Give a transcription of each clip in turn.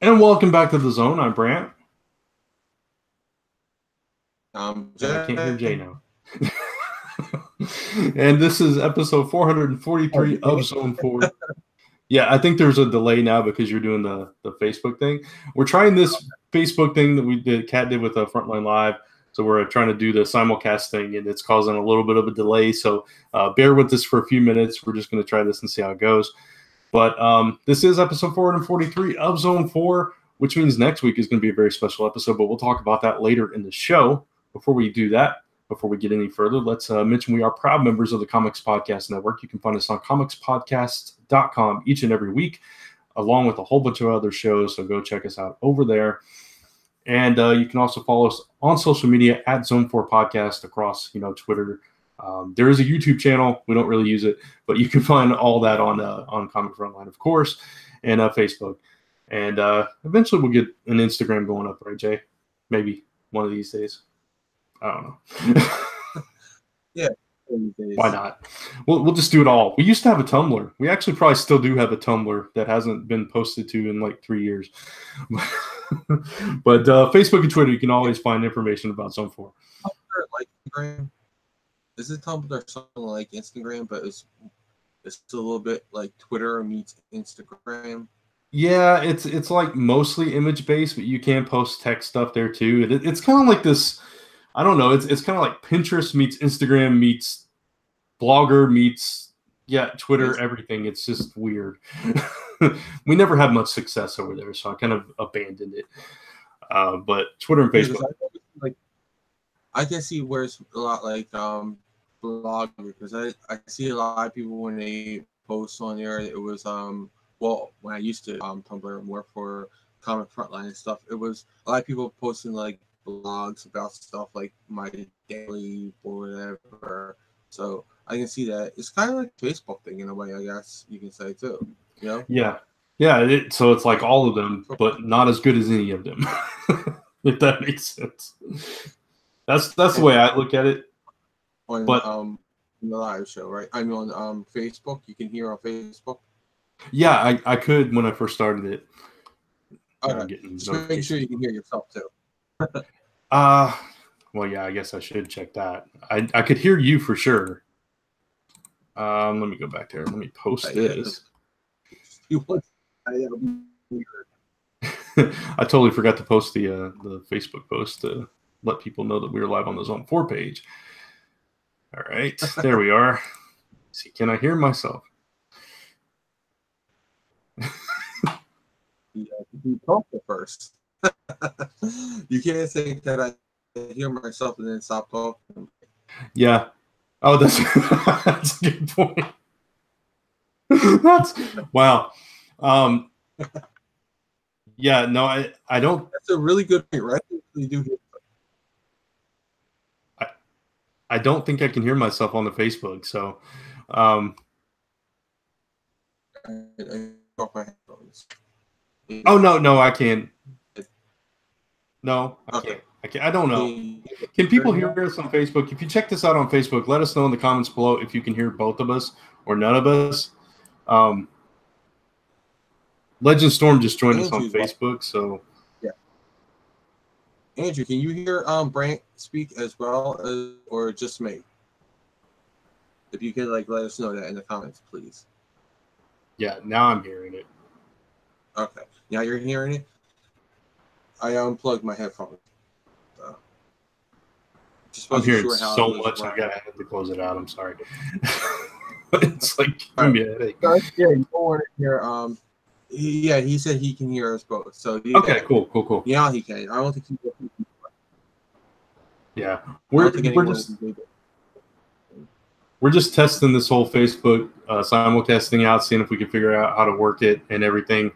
And welcome back to the zone. I'm Brant. And I can't hear Jay Jay. now. And this is episode Oh, 443 you can of hear Zone 4. Yeah, I think there's a delay now because you're doing the Facebook thing. We're trying this Facebook thing that Kat did with Frontline Live. So we're trying to do the simulcast thing, and it's causing a little bit of a delay. So bear with us for a few minutes. We're just going to try this and see how it goes. But this is episode 443 of Zone 4, which means next week is going to be a very special episode. But we'll talk about that later in the show. Before we do that, before we get any further, let's mention we are proud members of the Comics Podcast Network. You can find us on comicspodcast.com each and every week, along with a whole bunch of other shows. So go check us out over there. And you can also follow us on social media at Zone 4 Podcast across, Twitter. There is a YouTube channel. We don't really use it, but you can find all that on Comic Frontline, of course, and Facebook. And eventually we'll get an Instagram going up, right, Jay? Maybe one of these days. I don't know. Yeah. Why not? We'll just do it all. We used to have a Tumblr. We actually probably still do have a Tumblr that hasn't been posted to in like 3 years. But Facebook and Twitter, you can always find information about Zone 4. Tumblr, like Instagram. Is it Tumblr something like Instagram, but it's a little bit like Twitter meets Instagram? Yeah, it's like mostly image based, but you can post text stuff there too. It's kind of like this. I don't know. It's kind of like Pinterest meets Instagram meets Blogger meets Twitter. Everything. It's just weird. We never had much success over there, so I kind of abandoned it. But Twitter and Facebook. I can see where it's a lot like Blogger, because I see a lot of people when they post on there. It was when I used to Tumblr more for Comic Frontline and stuff, it was a lot of people posting like blogs about stuff like my daily or whatever. So I can see that it's kind of like a Facebook thing in a way, I guess you can say too. You know? Yeah. So it's like all of them, but not as good as any of them. If that makes sense. That's the way I look at it. On the live show, right? I mean on Facebook. You can hear on Facebook. Yeah, I could when I first started it. Okay. Just make sure you can hear yourself too. Well, yeah, I guess I should check that. I could hear you for sure. Let me go back there. Let me post this. I totally forgot to post the Facebook post to let people know that we were live on the Zone 4 page. All right, there we are. Let's see, can I hear myself? You talk first. You can't say that I hear myself and then stop talking. Yeah. Oh, that's a good point. Wow. Yeah, no, I don't. That's a really good point, right? You do hear. I don't think I can hear myself on the Facebook. So, oh no, I can't. No, I can't. I don't know. Can people hear us on Facebook? If you check this out on Facebook, let us know in the comments below if you can hear both of us or none of us. Legend Storm just joined us on Facebook, so yeah. Andrew, can you hear Brant speak as well, or just me? If you could let us know that in the comments, please. Yeah, now I'm hearing it. Okay, now you're hearing it. I unplugged my headphones. I'm hearing so much. I gotta have to close it out. I'm sorry. It's like giving me a headache. Yeah, you don't want to hear. Yeah, he said he can hear us both. So okay, cool. Yeah, he can. I don't think he can. Yeah, we're just testing this whole Facebook simulcasting out, seeing if we can figure out how to work it and everything.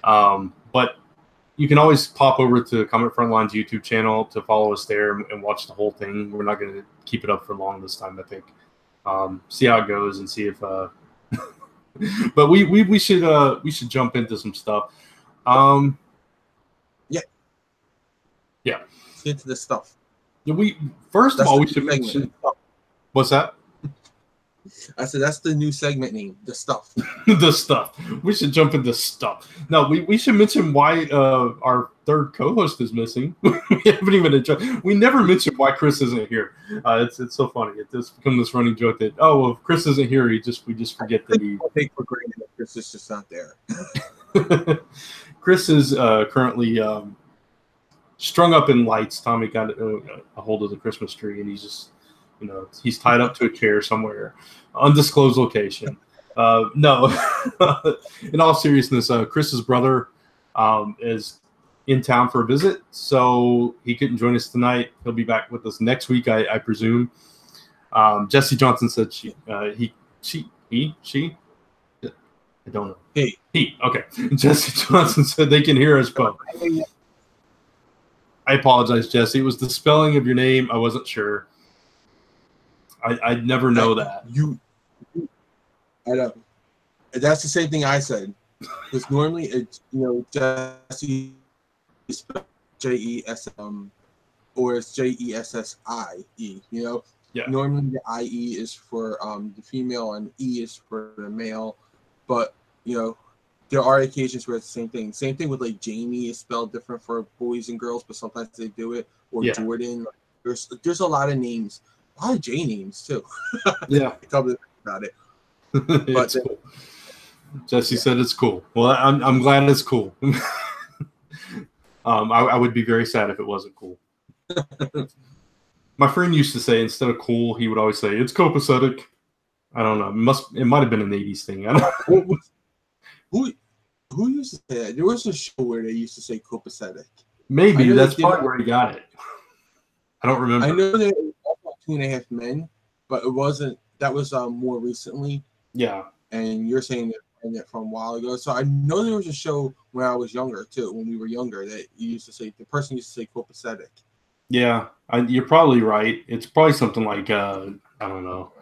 But you can always pop over to Comic Frontline's YouTube channel to follow us there and watch the whole thing. We're not going to keep it up for long this time, I think. See how it goes and see if. But we should jump into some stuff. Yeah. Let's get into the stuff. We should mention. What's that? I said that's the new segment name, the stuff. The stuff. We should jump into stuff. No, we should mention why our third co-host is missing. We haven't even we never mentioned why Chris isn't here. It's so funny. It's become this running joke that well, if Chris isn't here, we just forget that he. Take for granted that Chris is just not there. Chris is currently strung up in lights. Tommy got a hold of the Christmas tree, and he's just. He's tied up to a chair somewhere, undisclosed location. No, in all seriousness, Chris's brother is in town for a visit, so he couldn't join us tonight. He'll be back with us next week, I presume. Jesse Johnson said she. I don't know. He. Okay. Jesse Johnson said they can hear us, but I apologize, Jesse. It was the spelling of your name. I wasn't sure. I'd never know that. I don't. That's the same thing I said. Because normally it's Jesse JESM or it's JESSIE. Yeah. Normally the IE is for the female and E is for the male, but there are occasions where it's the same thing. Same thing with like Jamie is spelled different for boys and girls, but sometimes they do it. Or Jordan. There's a lot of names. A lot of J names too. Yeah. About it. But cool. Jesse said it's cool. Well, I'm glad it's cool. I would be very sad if it wasn't cool. My friend used to say instead of cool, he would always say it's copacetic. I don't know. It might have been an 80s thing. I don't know. Who used to say that? There was a show where they used to say copacetic. Maybe that's probably where he got it. I don't remember. I know that it was about 2.5 Men, but it wasn't. That was more recently. Yeah. And you're saying that from a while ago. So I know there was a show when I was younger too. When we were younger, that the person used to say copacetic. Yeah, you're probably right. It's probably something like I don't know,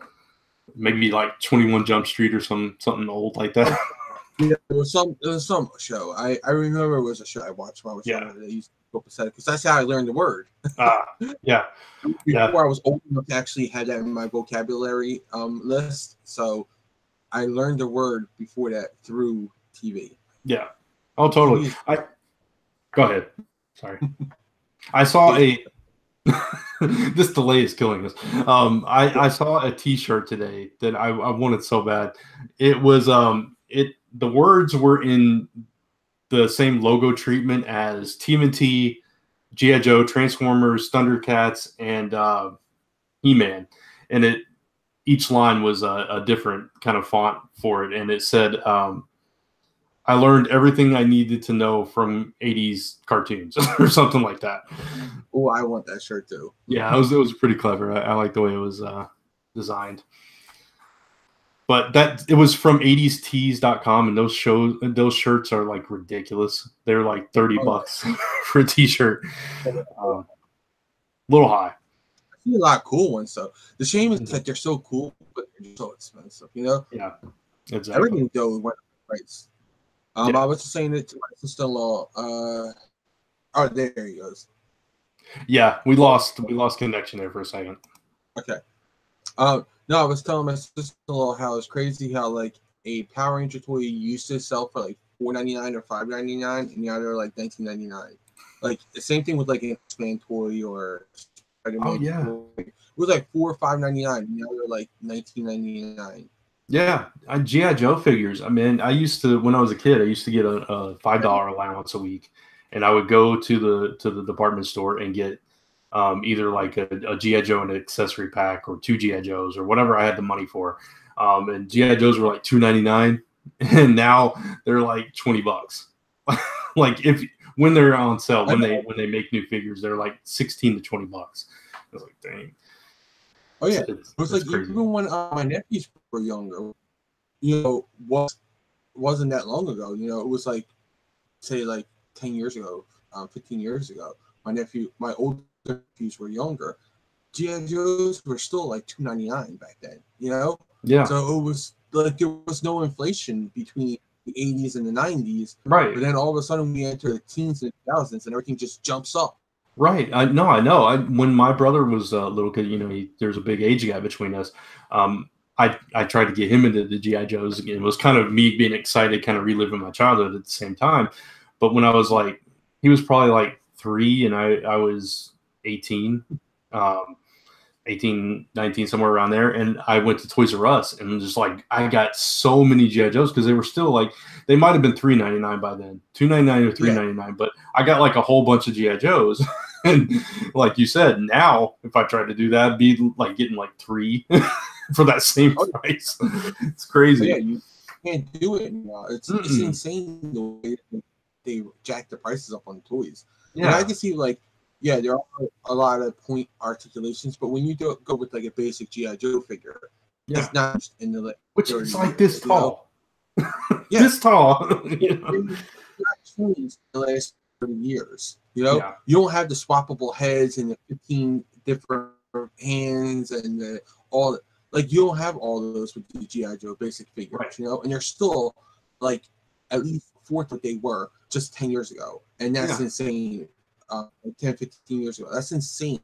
maybe like 21 Jump Street or something old like that. Yeah, it was some show. I remember it was a show I watched when I was younger. They used copacetic because that's how I learned the word. Yeah. Before I was old enough to actually have that in my vocabulary list, so I learned the word before that through TV. Yeah. Oh, totally. Go ahead. Sorry. I saw this delay is killing us. I saw a T-shirt today that I wanted so bad. It was the words were in the same logo treatment as TMNT, G.I. Joe, Transformers, Thundercats, and He-Man, and each line was a different kind of font for it, and it said, I learned everything I needed to know from 80s cartoons or something like that. Oh, I want that shirt too. Yeah, it was pretty clever. I like the way it was designed. But it was from 80stees.com, and those shirts are like ridiculous. They're like $30 for a T-shirt. A little high. I see a lot of cool ones though. The shame is that they're so cool, but they're so expensive. Yeah, exactly. Everything though went up in price. I was just saying it to my sister-in-law. Oh, there he goes. Yeah, we lost connection there for a second. Okay. No, I was telling my sister-in-law how it's crazy how like a Power Ranger toy used to sell for like $4.99 or $5.99, and now they're like $19.99. Like the same thing with like an X-Men toy or Spider-Man. Oh yeah. Toy. It was like $4 or $5.99. Now they're like $19.99. Yeah, G.I. Joe figures. I mean, I used to, when I was a kid, I used to get a $5 allowance a week, and I would go to the department store and get either like a G.I. Joe and an accessory pack or 2 G.I. Joes or whatever I had the money for. And G.I. Joes were like $2.99, and now they're like $20. Like when they're on sale, when they make new figures, they're like $16 to $20. I was like, dang. Oh yeah, it was like crazy. Even when my nephews were younger, wasn't that long ago. It was like, say, like 10 years ago, 15 years ago. My older nephews were younger. G.I. Joes were still like $2.99 back then. Yeah. So it was like there was no inflation between the 80s and the 90s. Right. But then all of a sudden we enter the teens and 2000s, and everything just jumps up. Right. I know. When my brother was a little kid, there's a big age gap between us. I tried to get him into the GI Joes again. It was kind of me being excited, kind of reliving my childhood at the same time. But when I was like, he was probably like 3 and I was 18. 18, 19, somewhere around there. And I went to Toys R Us and just like, I got so many G.I. Joes because they were still like, they might have been $3.99 by then, $2.99 or $3.99, but I got like a whole bunch of G.I. Joes. And like you said, now if I tried to do that, it'd be like getting like 3 for that same price. It's crazy. Yeah, you can't do it anymore. It's insane the way they jack the prices up on toys. Yeah, and I can see like, yeah, there are a lot of point articulations, but when you go with like a basic G.I. Joe figure, it's not in the which is like this tall. Yeah. This tall. It's not changed in the last 30 years. You know, you don't have the swappable heads and the 15 different hands and all. Like you don't have all of those with the G.I. Joe basic figures, you know, and they're still like at least fourth what they were just 10 years ago, and that's insane. 10, 15 years ago. That's insane.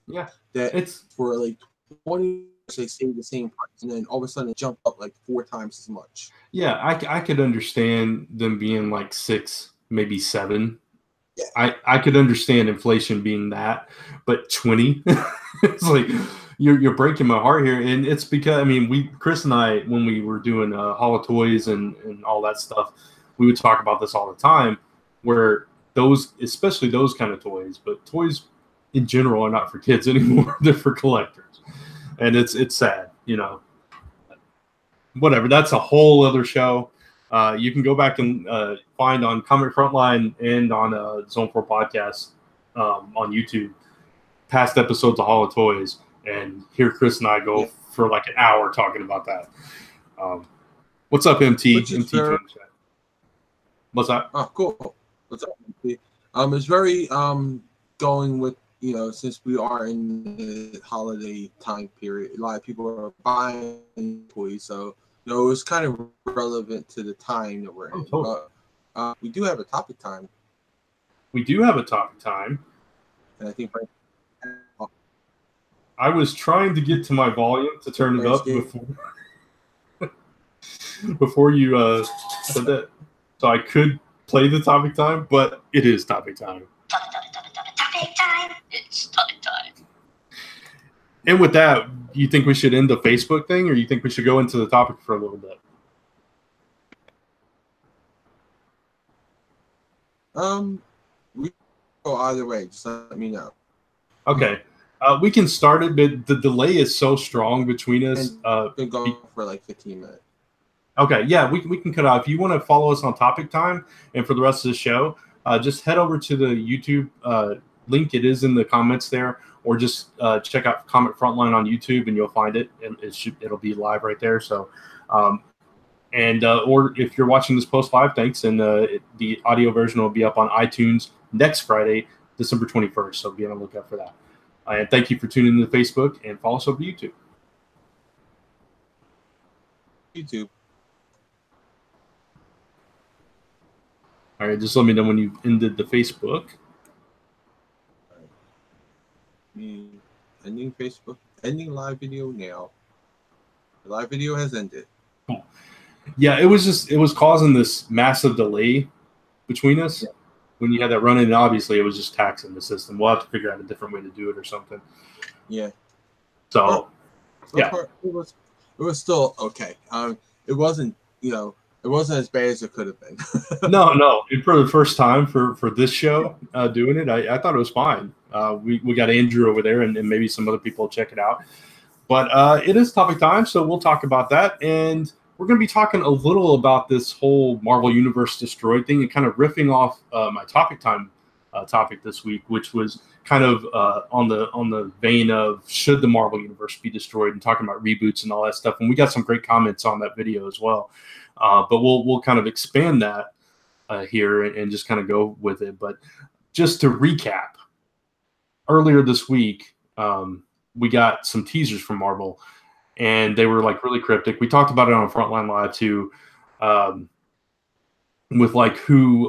Yeah. That it's for like 20 years they stay the same price and then all of a sudden it jumped up like 4 times as much. Yeah, I could understand them being like 6, maybe 7. Yeah. I could understand inflation being that, but 20, it's like you're breaking my heart here. And it's because, I mean, Chris and I, when we were doing Hall of Toys and all that stuff, we would talk about this all the time where those, especially those kind of toys, but toys in general are not for kids anymore. They're for collectors. And it's sad, you know. Whatever. That's a whole other show. You can go back and find on Comic Frontline and on Zone 4 Podcast on YouTube past episodes of Hall of Toys and hear Chris and I go for like an hour talking about that. What's up, MT? MT What's that? Oh, cool. What's up, MT? It's very going with, you know, since we are in the holiday time period, a lot of people are buying toys, so you know it's kind of relevant to the time that we're in. Totally. But we do have a topic time. We do have a topic time. And I think I was trying to get to my volume to turn it up before you said that, so I could play the topic time, but it is topic time. Topic time. It's topic time. And with that, you think we should end the Facebook thing, or you think we should go into the topic for a little bit? We go either way. Just let me know. Okay. We can start it, but the delay is so strong between us. Been going for like 15 minutes. Okay, yeah, we can cut out. If you want to follow us on topic time and for the rest of the show, just head over to the YouTube link. It is in the comments there, or just check out Comic Frontline on YouTube and you'll find it, and it'll be live right there. So, or if you're watching this post live, thanks, and the audio version will be up on iTunes next Friday, December 21st. So be on the lookout for that. And thank you for tuning in to Facebook and follow us over YouTube. All right, just let me know when you've ended the Facebook. Ending Facebook. Ending live video now. The live video has ended. Cool. Yeah, it was causing this massive delay between us. Yeah. When you had that run in, obviously it was just taxing the system. We'll have to figure out a different way to do it or something. Yeah. So, it was still okay. It wasn't, you know, it wasn't as bad as it could have been. No. And for the first time for this show doing it, I thought it was fine. We got Andrew over there, and maybe some other people will check it out. But it is topic time, so we'll talk about that. And we're going to be talking a little about this whole Marvel Universe destroyed thing and kind of riffing off my topic time topic this week, which was kind of on the vein of should the Marvel Universe be destroyed, and talking about reboots and all that stuff. And we got some great comments on that video as well. But we'll kind of expand that here and just kind of go with it. But just to recap, earlier this week, we got some teasers from Marvel, and they were like really cryptic. We talked about it on Frontline Live too, with like who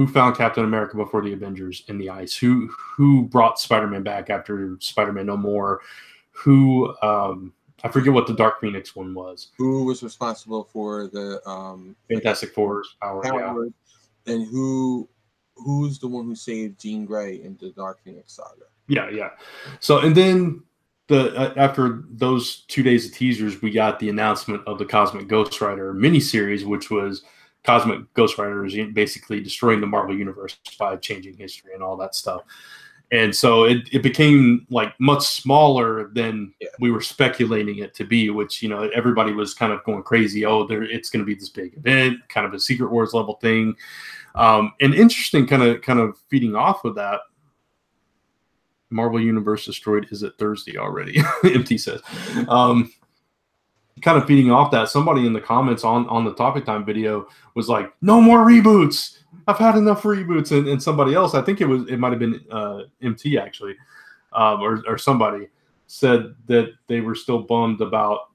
found Captain America before the Avengers in the ice, who brought Spider-Man back after Spider-Man No More, who I forget what the Dark Phoenix one was. Who was responsible for the Fantastic Four's power? Yeah. And who's the one who saved Jean Grey in the Dark Phoenix saga? Yeah. So, and then after those 2 days of teasers, we got the announcement of the Cosmic Ghost Rider miniseries, which was Cosmic Ghost Rider is basically destroying the Marvel Universe by changing history and all that stuff. And so it became like much smaller than we were speculating it to be, which, everybody was kind of going crazy. Oh, it's going to be this big event, kind of a Secret Wars level thing. And interesting kind of feeding off of that. Marvel Universe destroyed. Is it Thursday already? MT says. Kind of feeding off that, somebody in the comments on the Topic Time video was like, no more reboots. I've had enough reboots. And somebody else, I think it might have been MT actually, or somebody said that they were still bummed about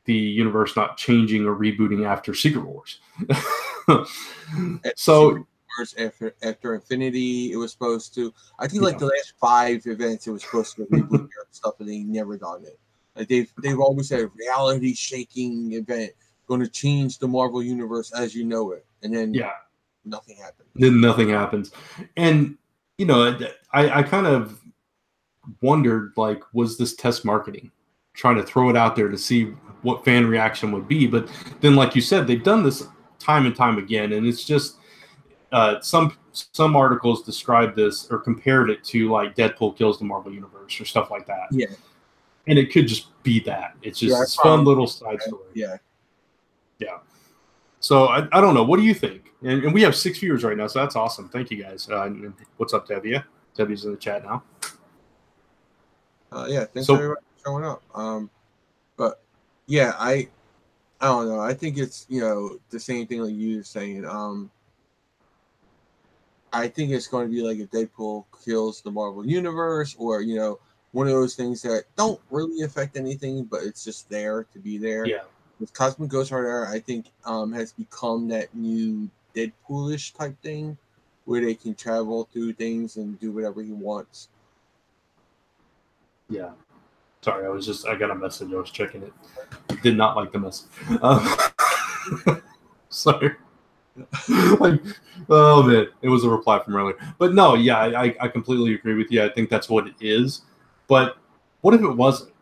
the universe not changing or rebooting after Secret Wars. So after Infinity, it was supposed to. I think like the last 5 events, it was supposed to reboot stuff, and they never done it. Like they've always said, reality shaking event going to change the Marvel Universe as you know it, and then nothing happens. Then nothing happens, and I kind of wondered, like, was this test marketing, trying to throw it out there to see what fan reaction would be? But then, like you said, they've done this time and time again, and it's just some articles described this or compared it to like Deadpool kills the Marvel Universe or stuff like that. Yeah. And it could just be that. It's just this fun little side story. Yeah. So I don't know. What do you think? And we have 6 viewers right now, so that's awesome. Thank you guys. What's up, Tevia? Tevia's in the chat now. Thanks everybody for showing up. But yeah, I don't know. I think it's the same thing like you were saying. I think it's going to be like if Deadpool kills the Marvel Universe, or one of those things that don't really affect anything, but it's just there to be there. Yeah. With Cosmic Ghost Rider, I think has become that new Deadpoolish type thing, where they can travel through things and do whatever he wants. Yeah. Sorry, I got a message. I was checking it. Did not like the message. Sorry. Like, oh man, it was a reply from earlier. But no, yeah, I completely agree with you. I think that's what it is. But what if it wasn't?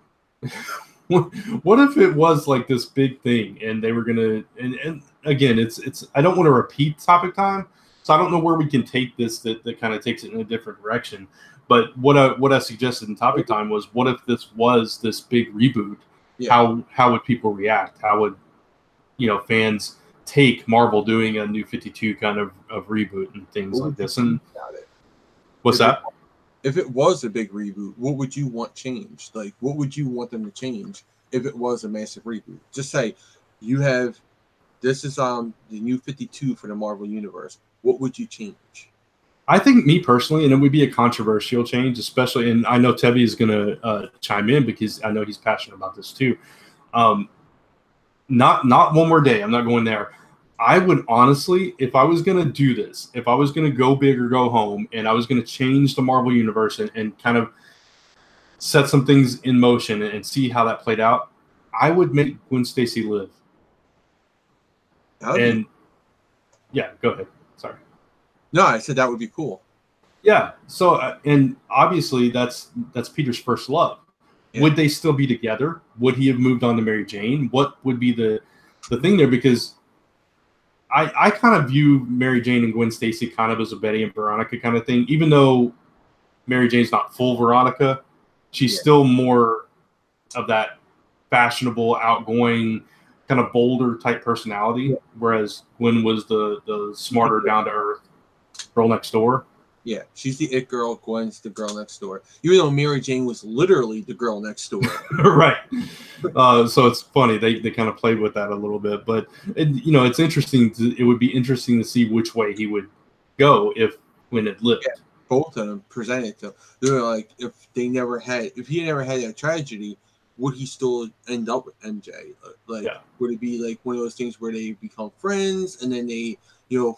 What if it was like this big thing and they were gonna and again, it's I don't want to repeat Topic Time, so I don't know where we can take this that kind of takes it in a different direction. But what I suggested in Topic Time was, what if this was this big reboot? Yeah. How would people react? How would fans take Marvel doing a New 52 kind of reboot and things like this? And what's that? If it was a big reboot, what would you want changed? Like, what would you want them to change if it was a massive reboot? Just say this is the New 52 for the Marvel Universe. What would you change? I think, me personally, and it would be a controversial change, especially, and I know Tevi is going to chime in because I know he's passionate about this too. Not One More Day. I'm not going there. I would honestly, if I was going to do this, if I was going to go big or go home, and I was going to change the Marvel Universe and kind of set some things in motion and see how that played out, I would make Gwen Stacy live. And yeah, go ahead. Sorry. No, I said that would be cool. Yeah. So, and obviously that's Peter's first love. Yeah. Would they still be together? Would he have moved on to Mary Jane? What would be the thing there? Because I kind of view Mary Jane and Gwen Stacy kind of as a Betty and Veronica kind of thing. Even though Mary Jane's not full Veronica, she's still more of that fashionable, outgoing, kind of bolder type personality. Whereas Gwen was the smarter, down to earth girl next door. Yeah, she's the it girl. Gwen's the girl next door. Even though Mary Jane was literally the girl next door. Right. So it's funny. They kind of played with that a little bit. But, it's interesting. It would be interesting to see which way he would go when it lived. Yeah, both of them presented to. They were like, if he never had that tragedy, would he still end up with MJ? Would it be like one of those things where they become friends and then they,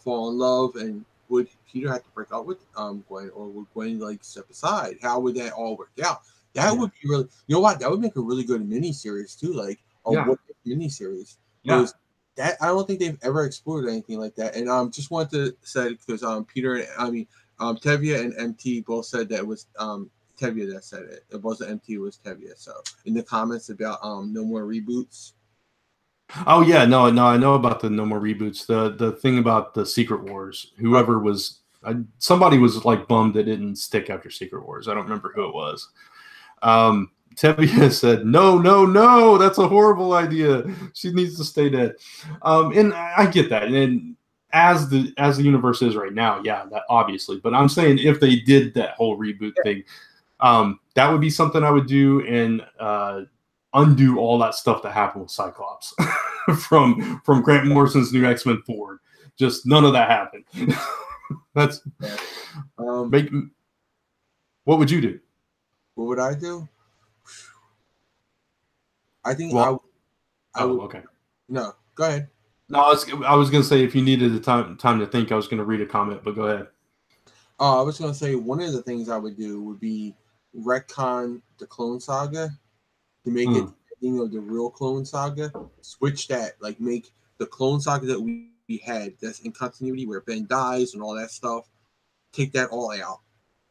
fall in love, and would Peter have to break up with Gwen, or would Gwen step aside? How would that all work out? That would be really, you know what? That would make a really good miniseries too, like a what if miniseries. Because that I don't think they've ever explored anything like that. And just wanted to say because Tevye and MT both said that it was Tevye that said it. It wasn't MT, it was Tevye. So in the comments about no more reboots. Oh yeah, no, I know about the no more reboots. The thing about the Secret Wars, whoever was somebody was like bummed it didn't stick after Secret Wars. I don't remember who it was. Tevye said, no, that's a horrible idea. She needs to stay dead. And I get that. And as the universe is right now, yeah, that obviously. But I'm saying if they did that whole reboot thing, that would be something I would do and undo all that stuff that happened with Cyclops from Grant Morrison's new X-Men forward. Just none of that happened. That's what would you do? What would I do? I think I would. Okay. No, go ahead. No, I was going to say if you needed the time to think, I was going to read a comment, but go ahead. I was going to say one of the things I would do would be retcon the Clone Saga to make it the ending of the real Clone Saga. Switch that, like make the Clone Saga that we had that's in continuity where Ben dies and all that stuff. Take that all out.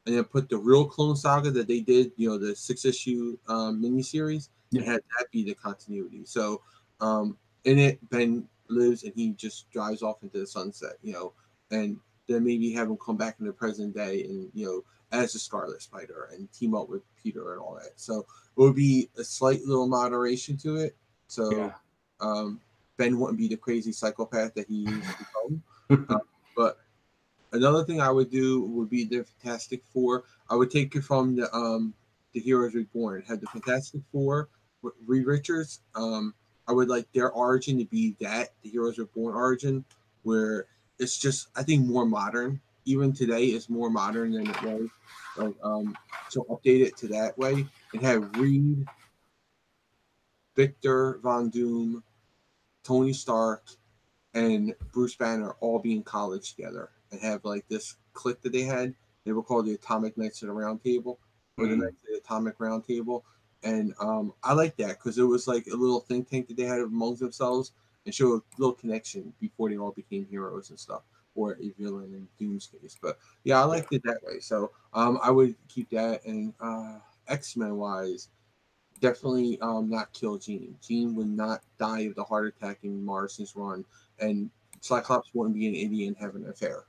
And then put the real Clone Saga that they did, the 6-issue miniseries, and had that be the continuity. So in it, Ben lives and he just drives off into the sunset, and then maybe have him come back in the present day and, as the Scarlet Spider and team up with Peter and all that. So it would be a slight little moderation to it. So Ben wouldn't be the crazy psychopath that he used to become. But another thing I would do would be the Fantastic Four. I would take it from the Heroes Reborn. Have the Fantastic Four with Reed Richards. I would like their origin to be the Heroes Reborn origin, where it's just, I think, more modern. Even today, it's more modern than it was. Like, so update it to that way and have Reed, Victor Von Doom, Tony Stark, and Bruce Banner all be in college together and have like this clique that they had. They were called the Atomic Knights of the Round Table, or the Knights of the Atomic Round Table. And I like that because it was like a little think tank that they had amongst themselves and show a little connection before they all became heroes and stuff, or a villain in Doom's case. But yeah, I liked it that way. So I would keep that. And X-Men wise, definitely not kill Jean. Jean would not die of the heart attack in Morrison's run, and Cyclops wouldn't be an idiot and have an affair.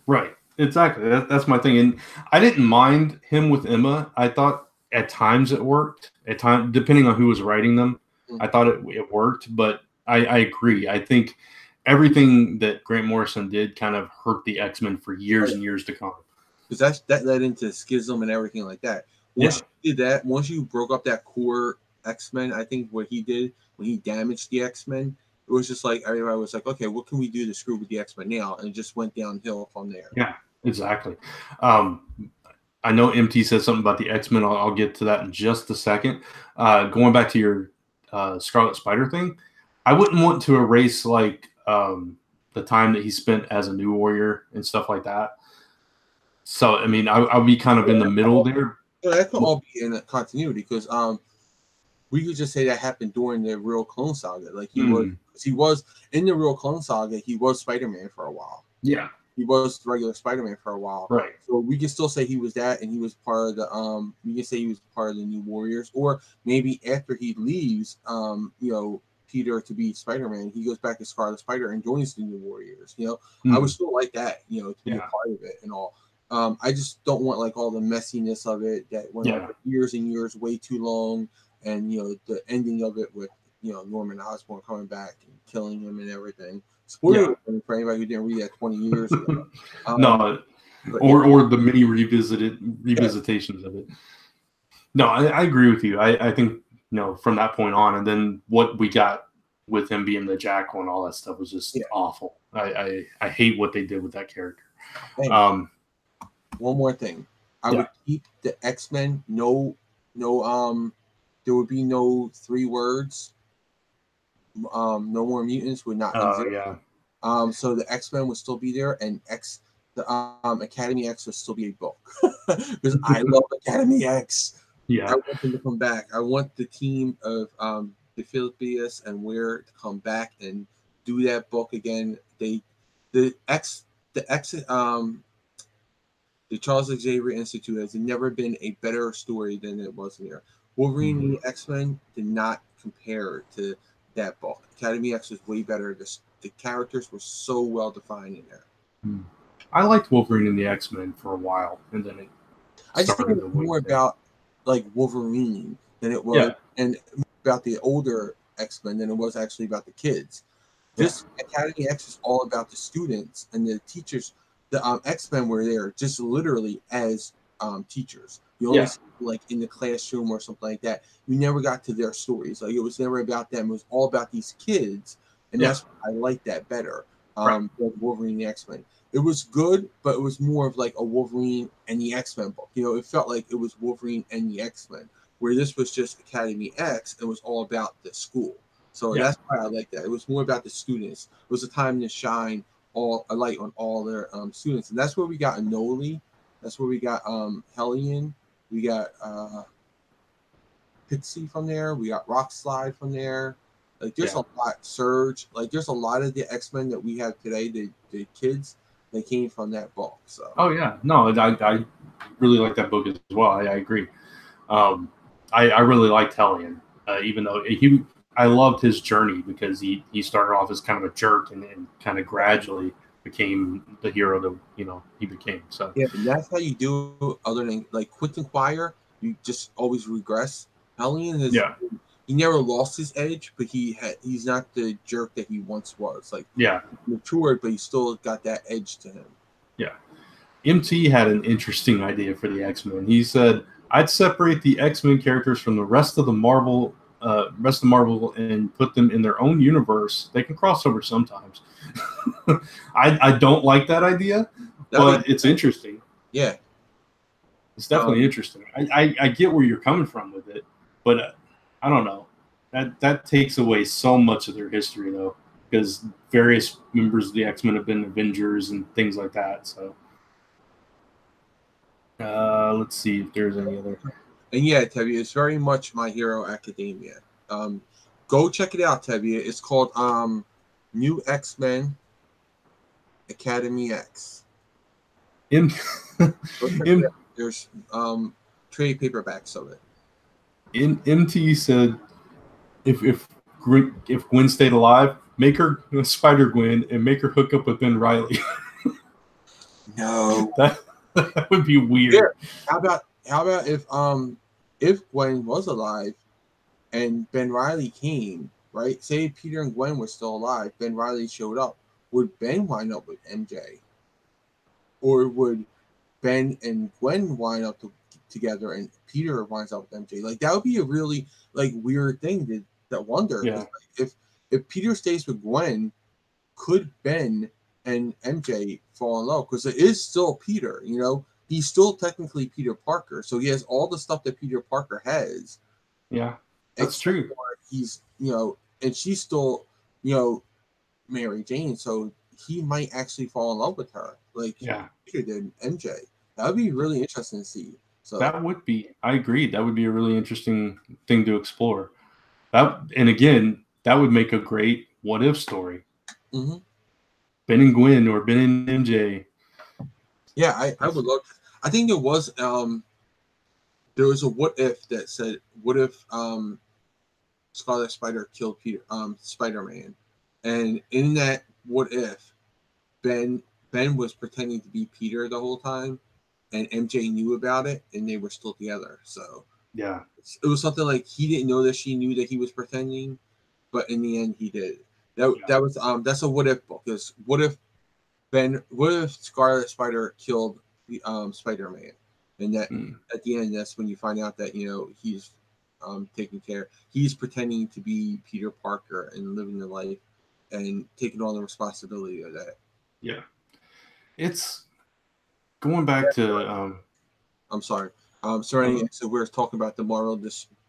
Right. Exactly. That's my thing. And I didn't mind him with Emma. I thought at times it worked. At times, depending on who was writing them, I thought it worked. But I agree. I think everything that Grant Morrison did kind of hurt the X-Men for years and years to come. Because that led into schism and everything like that. Once you did that, once you broke up that core X-Men, I think what he did when he damaged the X-Men, it was just like everybody was like, okay, what can we do to screw with the X-Men now? And it just went downhill from there. Yeah, exactly. I know MT said something about the X-Men. I'll get to that in just a second. Going back to your Scarlet Spider thing, I wouldn't want to erase like the time that he spent as a New Warrior and stuff like that. So, I mean, I'll be kind of in the middle there. Yeah, that could all be in a continuity because we could just say that happened during the real Clone Saga. Like he was in the real Clone Saga. He was Spider-Man for a while. Yeah, he was the regular Spider-Man for a while. Right. So we can still say he was that, and he was part of the we can say he was part of the New Warriors, or maybe after he leaves, Peter to be Spider-Man, he goes back to Scarlet Spider and joins the New Warriors. I would still like that. To be a part of it and all. I just don't want like all the messiness of it that went on for years and years, way too long. And, the ending of it with, Norman Osborn coming back and killing him and everything. Spoiler for anybody who didn't read that 20 years ago. No, or the many revisitations of it. No, I agree with you. I think, from that point on, and then what we got with him being the Jackal and all that stuff was just awful. I hate what they did with that character. One more thing. I would keep the X-Men, there would be no 3 words. No more mutants would not exist. So the X-Men would still be there, and the Academy X would still be a book because I love Academy X. Yeah. I want them to come back. I want the team of the Philippines and Weir to come back and do that book again. The X the X the Charles Xavier Institute has never been a better story than it was in there. Wolverine and the X-Men did not compare to that book. Academy X was way better. The characters were so well defined in there. I liked Wolverine and the X-Men for a while, and then it I just think it started to was more wane down. about like Wolverine than it was, and about the older X-Men than it was actually about the kids. This Academy X is all about the students and the teachers. The X-Men were there just literally as teachers. You only see them, like in the classroom or something like that. You never got to their stories. Like it was never about them. It was all about these kids, and that's why I like that better. Than Wolverine and the X-Men. It was good, but it was more of like a Wolverine and the X-Men book. You know, it felt like it was Wolverine and the X-Men, where this was just Academy X. It was all about the school. So that's why I like that. It was more about the students. It was a time to shine a light on all their students, and that's where we got Anoli. That's where we got Hellion. We got Pixie from there. We got Rockslide from there. Like there's a lot. Surge. Like there's a lot of the X-Men that we have today. The kids that came from that book. So. Oh yeah, no, I really like that book as well. I agree. I really liked Hellion, even though I loved his journey because he started off as kind of a jerk and kind of gradually became the hero that he became. So yeah, and that's how you do. Other than like Quentin Quire, you just always regress. Hellion he never lost his edge, but he's not the jerk that he once was. Like matured, but he still got that edge to him. Yeah, MT had an interesting idea for the X-Men. He said, "I'd separate the X-Men characters from the rest of Marvel, and put them in their own universe. They can cross over sometimes." I don't like that idea, but it's interesting. Yeah, it's definitely interesting. I get where you're coming from with it, but I don't know. That takes away so much of their history, though, because various members of the X-Men have been Avengers and things like that. So. Let's see if there's any other. And yeah, Tevye, it's very much My Hero Academia. Go check it out, Tevye. It's called New X-Men Academy X. There's trade paperbacks of it. MT said, if Gwen stayed alive, make her Spider-Gwen and make her hook up with Ben Reilly. No. That would be weird. Yeah. How about if Gwen was alive and Ben Reilly came, right? Say Peter and Gwen were still alive, Ben Reilly showed up. Would Ben wind up with MJ? Or would Ben and Gwen wind up together and Peter winds up with MJ? Like that would be a really weird thing to wonder. Yeah. If Peter stays with Gwen, could Ben and MJ fall in love? Because it is still Peter, he's still technically Peter Parker, so he has all the stuff that Peter Parker has. Yeah, that's true. He's and she's still Mary Jane, so he might actually fall in love with her, Peter did MJ. That would be really interesting to see. So that would be. I agree. That would be a really interesting thing to explore. And again, that would make a great what if story. Mm-hmm. Ben and Gwen or Ben and MJ. Yeah, I would love. I think there was a what if that said, what if Scarlet Spider killed Spider-Man, and in that what if Ben was pretending to be Peter the whole time, and MJ knew about it, and they were still together. So yeah, it was something like he didn't know that she knew that he was pretending, but in the end he did. That was that's a what if book. Is what if Scarlet Spider killed the Spider-Man, and that at the end that's when you find out that he's taking care. He's pretending to be Peter Parker and living the life and taking all the responsibility of that. Yeah, it's going back to. I'm sorry. So we're talking about the Marvel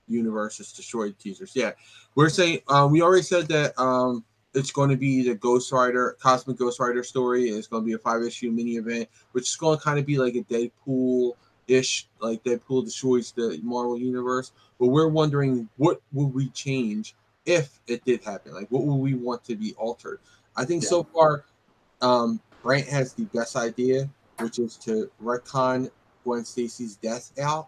Universe is destroyed teasers. Yeah, we're saying we already said that it's going to be the Cosmic Ghost Rider story. It's going to be a 5-issue mini event, which is going to kind of be like a Deadpool ish, like Deadpool destroys the Marvel universe. But we're wondering what would we change if it did happen? Like, what would we want to be altered? I think so far, Brant has the best idea, which is to retcon Gwen Stacy's death out.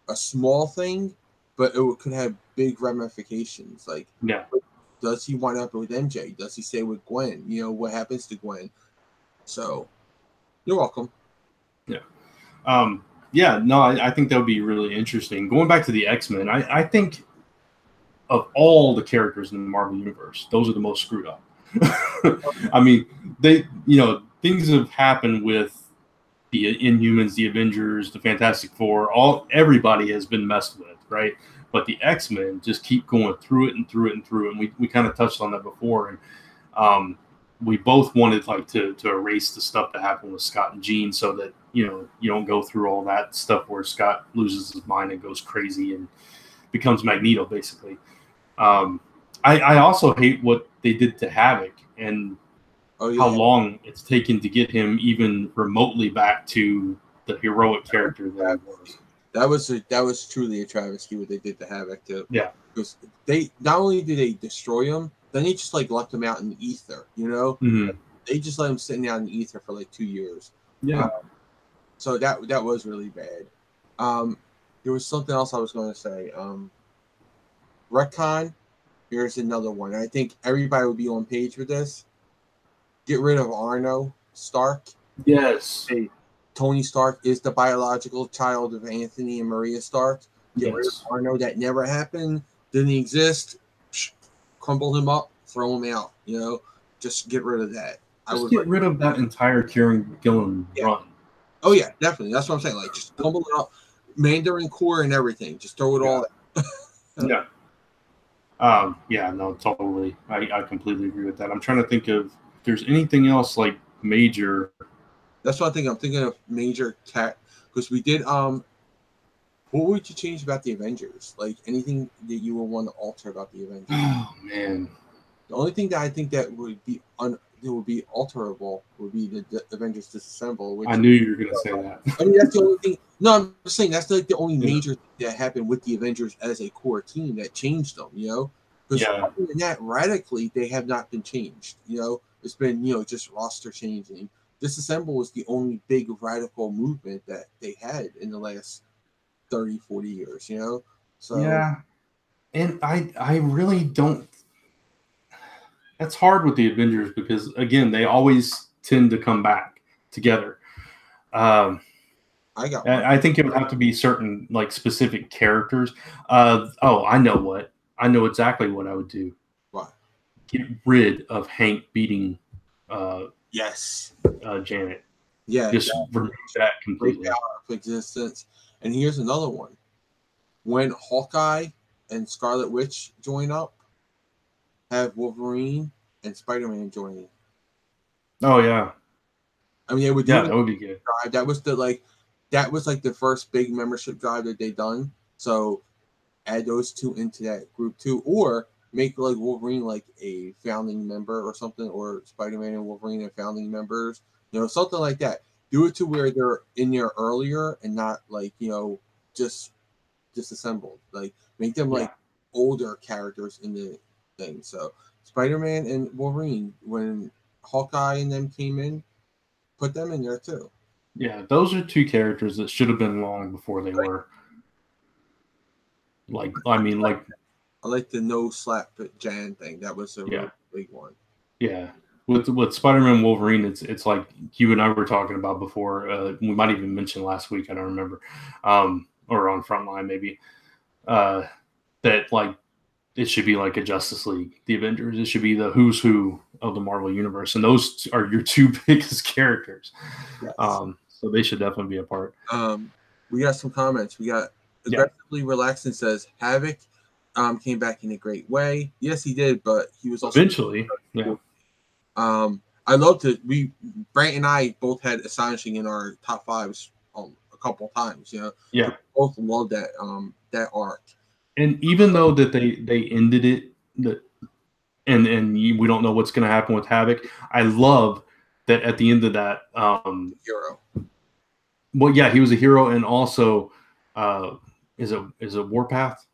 A small thing, but could have big ramifications. Like, does he wind up with MJ? Does he stay with Gwen? You know, what happens to Gwen? So, you're welcome. Yeah. No, I think that would be really interesting. Going back to the X-Men, I think of all the characters in the Marvel universe, those are the most screwed up. I mean, things have happened with the Inhumans, the Avengers, the Fantastic Four, everybody has been messed with, right? But the X-Men just keep going through it and through it and through it. And we kind of touched on that before. And we both wanted like to erase the stuff that happened with Scott and Jean so that, you don't go through all that stuff where Scott loses his mind and goes crazy and becomes Magneto, basically. I also hate what they did to Havoc and how long it's taken to get him even remotely back to the heroic character that he was. That was truly a travesty what they did to Havoc too. Yeah, because they not only did they destroy him, then they just like left him out in the ether. Mm-hmm. They just let him sitting out in the ether for like 2 years. Yeah. So that was really bad. There was something else I was going to say. Retcon. Here's another one. I think everybody would be on page with this. Get rid of Arno Stark. Yes. Hey, Tony Stark is the biological child of Anthony and Maria Stark. Get rid of Arno. That never happened. Didn't exist. Crumble him up. Throw him out. Just get rid of that. Just get rid of that entire Kieran Gillen run. Oh yeah, definitely. That's what I'm saying. Like, just crumble it up. Mandarin core and everything. Just throw it all out. Yeah, no, totally. I completely agree with that. I'm trying to think of if there's anything else like major. That's what I think. I'm thinking of major cat because we did. What would you change about the Avengers? Like anything that you would want to alter about the Avengers? Oh man, the only thing that I think that would be alterable would be the Avengers Disassemble. I knew you were going to say that. I mean, that's the only thing. No, I'm just saying that's like the only major thing that happened with the Avengers as a core team that changed them. Because other than that, radically they have not been changed. It's been just roster changing. Disassemble was the only big radical movement that they had in the last 30, 40 years. So yeah, and I really don't. That's hard with the Avengers because again they always tend to come back together. I think it would have to be certain like specific characters. I know exactly what I would do. What? Get rid of Hank beating Janet. Yeah. Just remove that completely. Out of existence. And here's another one. When Hawkeye and Scarlet Witch join up, have Wolverine and Spider-Man joining. Oh yeah. I mean, that would be good. That was the first big membership drive that they done. So add those two into that group too, or make like Wolverine like a founding member or something, or Spider-Man and Wolverine are founding members. Something like that. Do it to where they're in there earlier and not like just disassembled. Like make them like older characters in the thing. So Spider-Man and Wolverine, when Hawkeye and them came in, put them in there too. Yeah, those are two characters that should have been long before they were. I like the no slap Jan thing. That was a really big one. Yeah. With Spider-Man and Wolverine, it's like you and I were talking about before. We might even mention last week, I don't remember. Or on Frontline maybe. That like it should be like a Justice League, the Avengers. It should be the who's who of the Marvel universe, and those are your two biggest characters. Yes. So they should definitely be a part. We got some comments. We got aggressively relaxing says Havoc came back in a great way. Yes, he did, but he was also eventually. Yeah. I love to. Brant and I both had Astonishing in our top fives a couple times. Yeah. We both loved that that arc. And even though that they ended it, and we don't know what's going to happen with Havoc, I love that at the end of that, Hero. Well, yeah, he was a hero, and also, is it Warpath,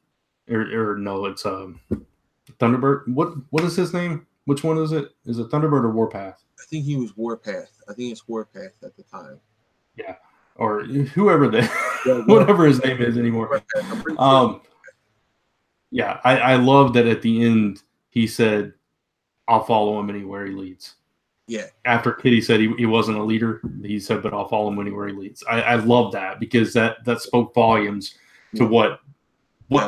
or no? It's Thunderbird. What is his name? Which one is it? Is it Thunderbird or Warpath? I think he was Warpath. I think it's Warpath at the time. Yeah, or whoever Yeah, whatever his name is anymore. Yeah, I love that at the end he said, "I'll follow him anywhere he leads." Yeah. After Kitty said he wasn't a leader, he said, "But I'll follow him anywhere he leads." I love that because that spoke volumes to what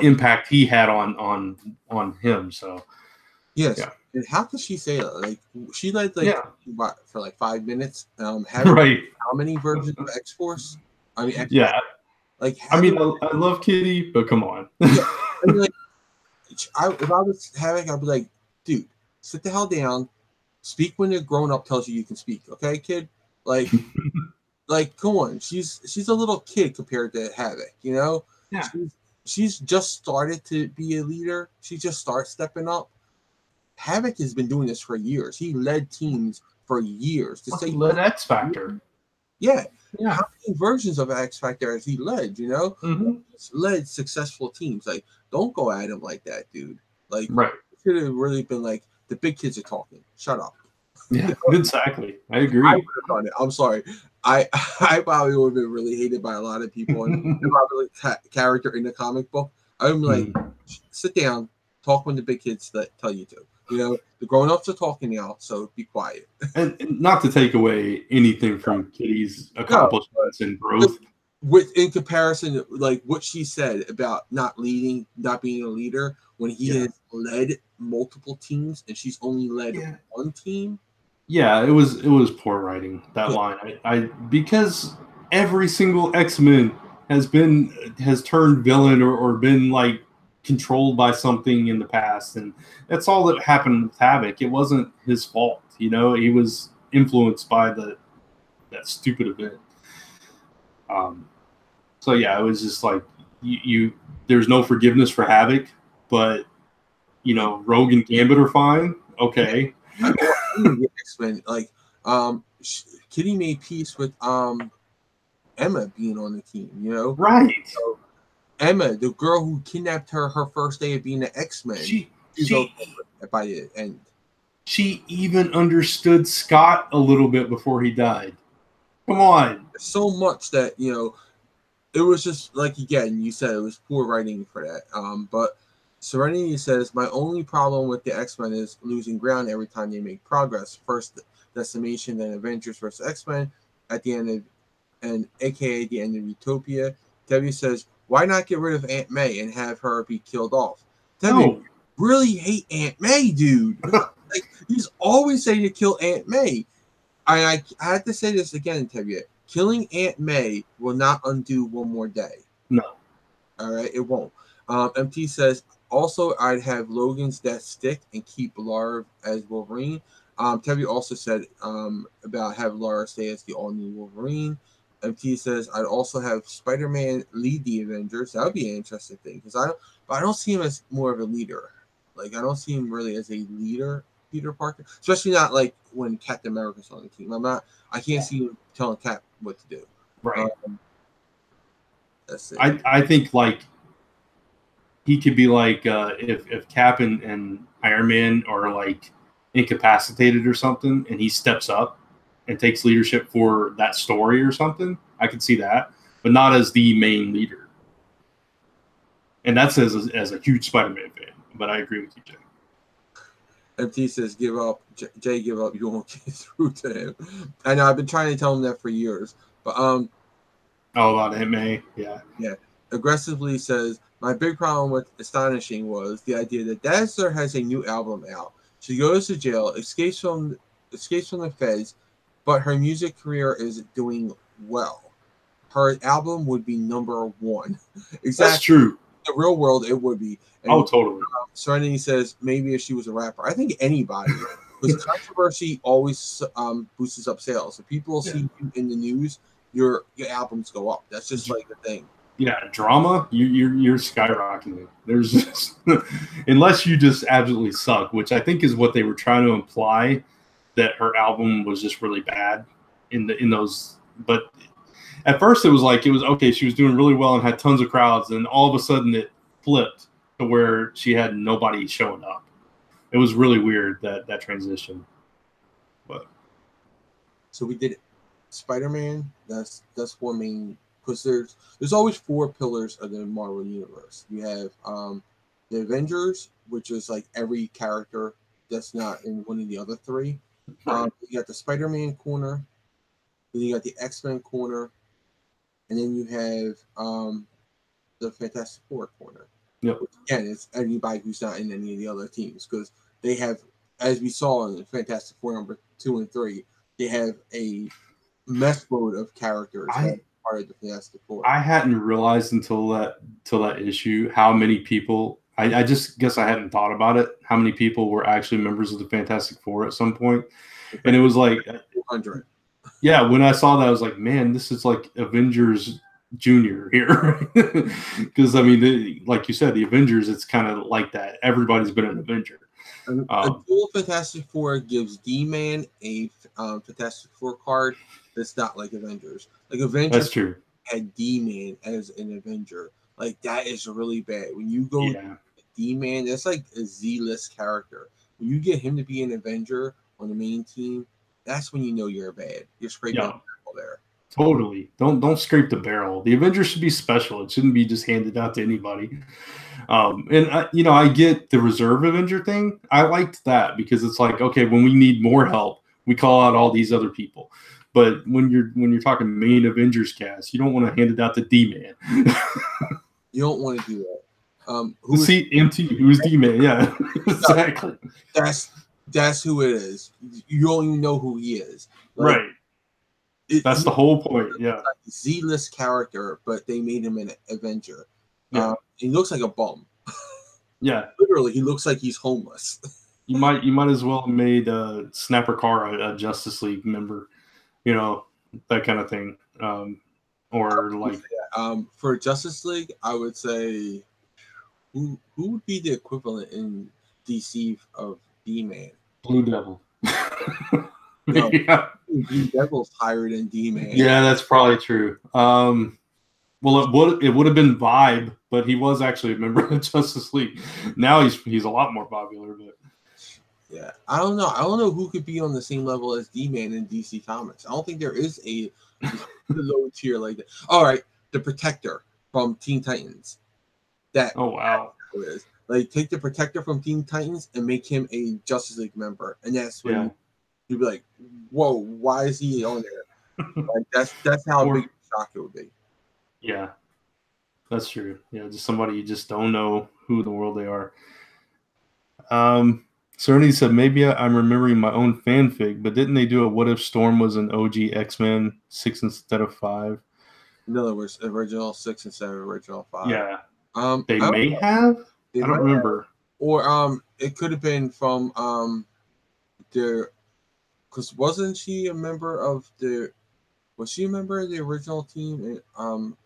impact he had on him. So yes. Yeah. And how could she say that? Like she led for like 5 minutes. Right. How many versions of X Force? I mean, Yeah. Like I love Kitty, but come on. Yeah. I mean, like, if I was Havoc, I'd be like, dude, sit the hell down. Speak when a grown up tells you can speak, okay, kid? Like, come on. She's a little kid compared to Havoc, you know? Yeah. She's just started to be a leader. She just started stepping up. Havoc has been doing this for years. He led teams for years. He led X Factor. Yeah. Yeah. How many versions of X Factor has he led, you know? Mm-hmm. He's led successful teams. Like, don't go at him like that, dude. Like, right. It should have really been like, the big kids are talking. Shut up. Yeah, exactly. I agree. I would have done it. I'm sorry. I probably would have been really hated by a lot of people. And probably character in the comic book. I'm like, sit down, talk when the big kids tell you to. You know, the grown-ups are talking now, so be quiet. And not to take away anything from Kitty's accomplishments and growth. In comparison, like what she said about not being a leader, when he has led multiple teams and she's only led one team. Yeah, it was poor writing, that line. I because every single X-Men has turned villain or been like controlled by something in the past, and that's all that happened with Havoc. It wasn't his fault, you know. He was influenced by that stupid event. So yeah, it was just like you there's no forgiveness for Havoc, but you know, Rogue and Gambit are fine. Okay. X-Men, like Kitty made peace with Emma being on the team, you know? Right. So Emma, the girl who kidnapped her first day of being an X-Men, she's by the end. She even understood Scott a little bit before he died. Come on. So much that, you know, it was just like, again, you said it was poor writing for that. But Serenity says, my only problem with the X-Men is losing ground every time they make progress. First Decimation, then Avengers vs. X-Men at the end of, and aka the end of Utopia. Debbie says, why not get rid of Aunt May and have her be killed off? Debbie, really hate Aunt May, dude. Like, he's always saying to kill Aunt May. I had to say this again, Tevye. Killing Aunt May will not undo One More Day. No. All right, it won't. MT says, also, I'd have Logan's death stick and keep Lara as Wolverine. Tevye also said about have Lara stay as the all-new Wolverine. MT says, I'd also have Spider-Man lead the Avengers. That would be an interesting thing, because I don't see him as more of a leader. Like, I don't see him really as a leader, Peter Parker, especially not like when Captain America's on the team. I can't see him telling Cap what to do. Right. That's it. I think like he could be like if Cap and Iron Man are like incapacitated or something, and he steps up and takes leadership for that story or something. I could see that, but not as the main leader. And that's as a huge Spider-Man fan. But I agree with you, Jay. MT says, give up. Jay, give up. You won't get through to him. I know. I've been trying to tell him that for years. But about Aunt May. Yeah. Yeah. Aggressively says, my big problem with Astonishing was the idea that Dazzler has a new album out. She goes to jail, escapes from the feds, but her music career is doing well. Her album would be #1. Exactly. That's true. In the real world, it would be. And, totally. Serenity says, maybe if she was a rapper. I think anybody. Because controversy always boosts up sales. If people see you in the news, your albums go up. That's just like the thing. Yeah, drama, you're skyrocketing. There's just unless you just absolutely suck, which I think is what they were trying to imply, that her album was just really bad in those. But at first it was okay. She was doing really well and had tons of crowds, and all of a sudden it flipped to where she had nobody showing up. It was really weird that transition. But so we did Spider-Man. That's 4 main, because there's always 4 pillars of the Marvel universe. You have the Avengers, which is like every character that's not in one of the other 3. You got the Spider-Man corner, then you got the X-Men corner, and then you have the Fantastic Four corner. Yep. Which, again, it's anybody who's not in any of the other teams, because they have, as we saw in Fantastic Four number 2 and 3, they have a mess load of characters that are part of the Fantastic Four. I hadn't realized until that issue how many people. I just guess I hadn't thought about it. How many people were actually members of the Fantastic Four at some point, and it was like 200. Yeah, when I saw that, I was like, man, this is like Avengers Junior here, because I mean, like you said, the Avengers, it's kind of like that. Everybody's been an Avenger. A dual Fantastic Four gives D-Man a Fantastic Four card that's not like Avengers. Like Avengers, that's true. Had D-Man as an Avenger. Like that is really bad. When you go D-Man, that's like a Z-list character. When you get him to be an Avenger on the main team, that's when you know you're bad. You're scraping the barrel there. Totally. Don't scrape the barrel. The Avengers should be special. It shouldn't be just handed out to anybody. And I get the reserve Avenger thing. I liked that because it's like, okay, when we need more help, we call out all these other people. But when you're talking main Avengers cast, you don't want to hand it out to D-Man. You don't want to do that. Who's D-Man? Yeah, exactly. That's who it is. You don't even know who he is. Like, right. That's the whole point. Yeah. Like a Z-list character, but they made him an Avenger. Yeah. He looks like a bum. Yeah. Literally, he looks like he's homeless. You might as well have made Snapper Carr a Justice League member. That kind of thing. Or like for Justice League, I would say who would be the equivalent in DC of D-Man? Blue Devil. No, yeah. Blue Devil's higher than D-Man. Yeah, that's probably true. Well, it would have been Vibe, but he was actually a member of Justice League. Now he's a lot more popular, but yeah, I don't know. I don't know who could be on the same level as D-Man in DC Comics. I don't think there is a low tier like that. All right, the Protector from Teen Titans. Oh wow, is like take the Protector from Teen Titans and make him a Justice League member, and that's when you'd be like, "Whoa, why is he on there?" Like that's how big a shock it would be. Yeah, that's true. Yeah, just somebody you just don't know who in the world they are. Cerny said, maybe I'm remembering my own fanfic, but didn't they do a what if Storm was an OG X-Men 6 instead of 5? In other words, original 6 instead of original 5. Yeah. They may have? I don't remember. Or it could have been from because wasn't she a member of the original team in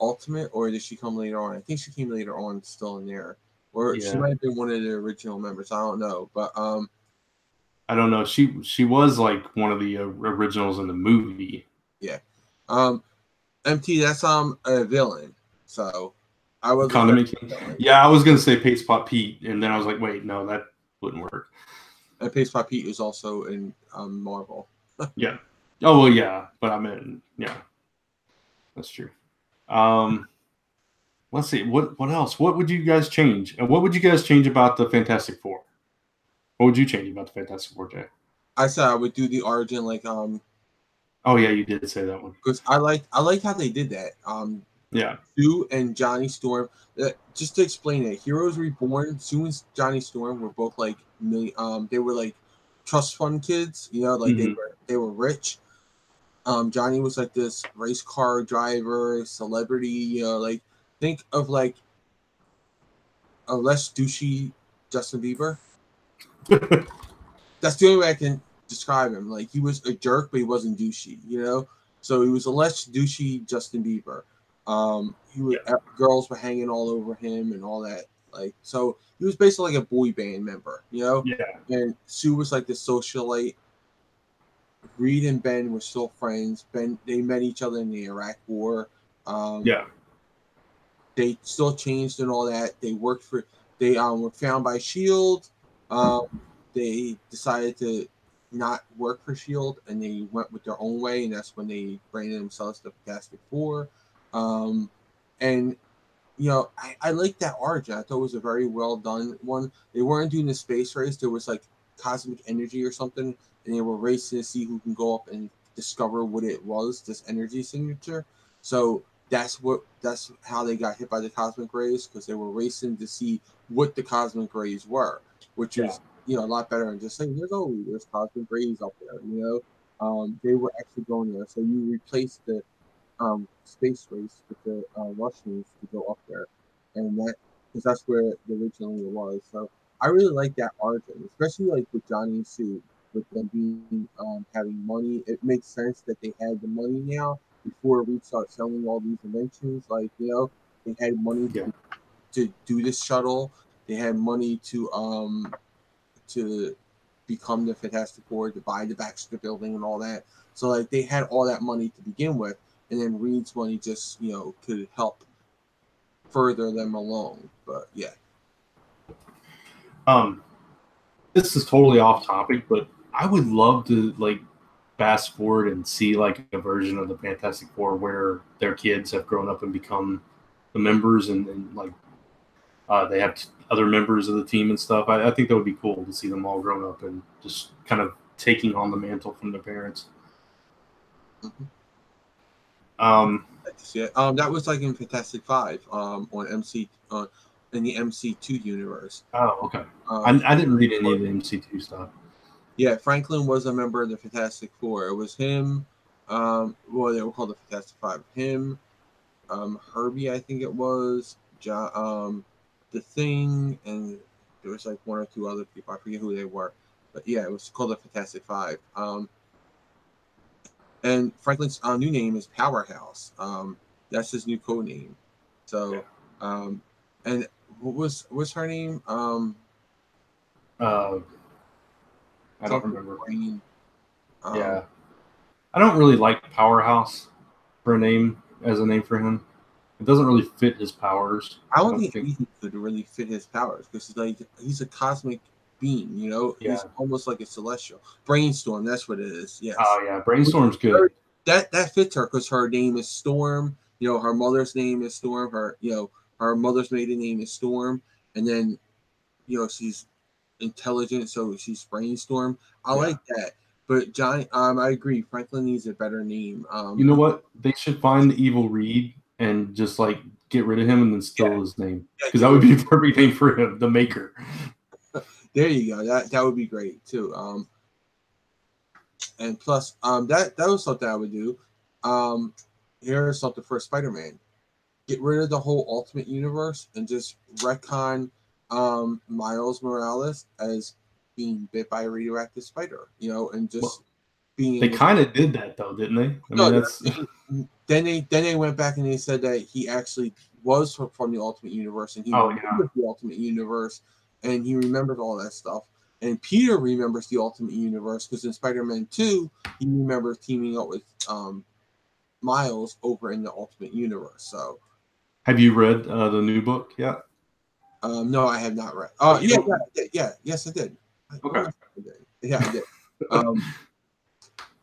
Ultimate, or did she come later on? I think she came later on still in there. Or she might have been one of the original members. I don't know, but I don't know. She was like one of the originals in the movie. Yeah. MT, that's a villain. So I was Yeah, I was gonna say Pace Pot Pete, and then I was like, wait, no, that wouldn't work. And Pace Pot Pete is also in Marvel. Yeah. Oh well, yeah, but I mean, yeah, that's true. Let's see. What else? What would you guys change? And what would you guys change about the Fantastic Four? What would you change about the Fantastic Four, Jay? I said I would do the origin like Oh yeah, you did say that one. Because I liked how they did that. Yeah. Sue and Johnny Storm. Just to explain it, Heroes Reborn, Sue and Johnny Storm were both like they were like trust fund kids, like they were rich. Johnny was like this race car driver, celebrity, like think of like a less douchey Justin Bieber. That's the only way I can describe him. Like he was a jerk, but he wasn't douchey, So he was a less douchey Justin Bieber. Girls were hanging all over him and all that. Like so, he was basically like a boy band member, Yeah. And Sue was like the socialite. Reed and Ben were still friends. They met each other in the Iraq War. Yeah. They still changed and all that. They worked for. They were found by Shield. They decided to not work for Shield, and they went with their own way, and that's when they branded themselves the Fantastic Four. And I like that origin. I thought it was a very well done one. They weren't doing the space race. There was like cosmic energy or something, and they were racing to see who can go up and discover what it was, this energy signature. So that's how they got hit by the cosmic rays, because they were racing to see what the cosmic rays were, which was a lot better than just saying there's cosmic rays up there. They were actually going there. So you replace the space race with the Russians to go up there, and because that's where it originally was. So I really like that origin, especially like with Johnny and Sue, with them being having money. It makes sense that they had the money now before we start selling all these inventions. Like they had money to do this shuttle. They had money to become the Fantastic Four, to buy the Baxter Building and all that. So like they had all that money to begin with, and then Reed's money just could help further them along. But yeah. This is totally off topic, but I would love to like fast forward and see like a version of the Fantastic Four where their kids have grown up and become the members, and like they have other members of the team and stuff. I think that would be cool to see them all grown up and just kind of taking on the mantle from their parents. That was like in Fantastic Five on MC in the MC2 universe. Oh, okay. I didn't read any of the MC2 stuff. Yeah, Franklin was a member of the Fantastic Four. It was him. Well, they were called the Fantastic Five. Him, Herbie, I think it was, John, the Thing, and there was like one or two other people. I forget who they were, but yeah, it was called the Fantastic Five. And Franklin's new name is Powerhouse. That's his new code name. So, and what's her name? I don't remember. Yeah, I don't really like Powerhouse for a name as a name for him. It doesn't really fit his powers. I don't think anything could really fit his powers, because he's a cosmic being. He's almost like a celestial. Brainstorm, that's what it is. Yes. Oh yeah, Brainstorm's good. That fits her, because her name is Storm. Her mother's name is Storm. Her mother's maiden name is Storm, and then she's intelligent, so she's Brainstorm. I like that. But Johnny, I agree. Franklin needs a better name. You know what? They should find the evil Reed and just like get rid of him and then steal his name, because that would be a perfect name for him, the Maker. There you go. That would be great too. And plus, that was something I would do. Here's something for Spider-Man: get rid of the whole Ultimate Universe and just retcon Miles Morales as being bit by a radioactive spider. And just being. They kind of did that though, didn't they? That's. Then they went back and they said that he actually was from the Ultimate Universe, and he remembers the Ultimate Universe, and he remembers all that stuff. And Peter remembers the Ultimate Universe, because in Spider-Man 2, he remembers teaming up with Miles over in the Ultimate Universe. So, have you read the new book yet? No, I have not read. Oh, yes, I did. Okay. Yeah, I did.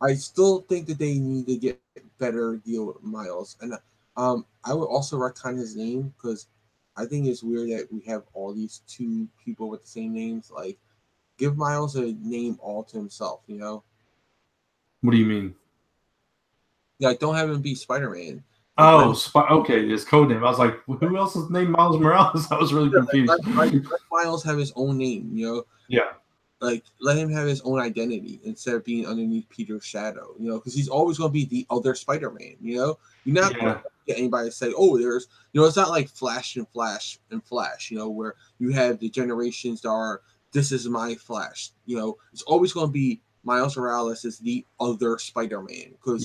I still think that they need to get better deal with Miles, and I would also retcon his name, because I think it's weird that we have all these two people with the same names. Like, give Miles a name all to himself. What do you mean? Like, don't have him be Spider-Man. Okay, his code name. I was like, who else is named Miles Morales? I was really confused. Let Miles have his own name. Yeah. Like, let him have his own identity instead of being underneath Peter's shadow, because he's always going to be the other Spider-Man, You're not going to get anybody to say, oh, there's, it's not like Flash, where you have the generations that are, this is my Flash, it's always going to be Miles Morales is the other Spider-Man, because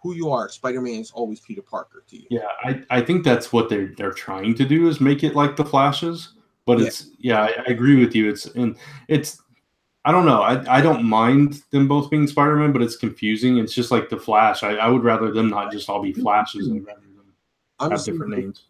who you are, Spider-Man is always Peter Parker to you. Yeah, I think that's what they're trying to do, is make it like the Flashes. But I agree with you. It's I don't know. I don't mind them both being Spider-Man, but it's confusing. It's just like the Flash. I would rather them not just all be Flashes. I'd rather them I'm have just different saying, names.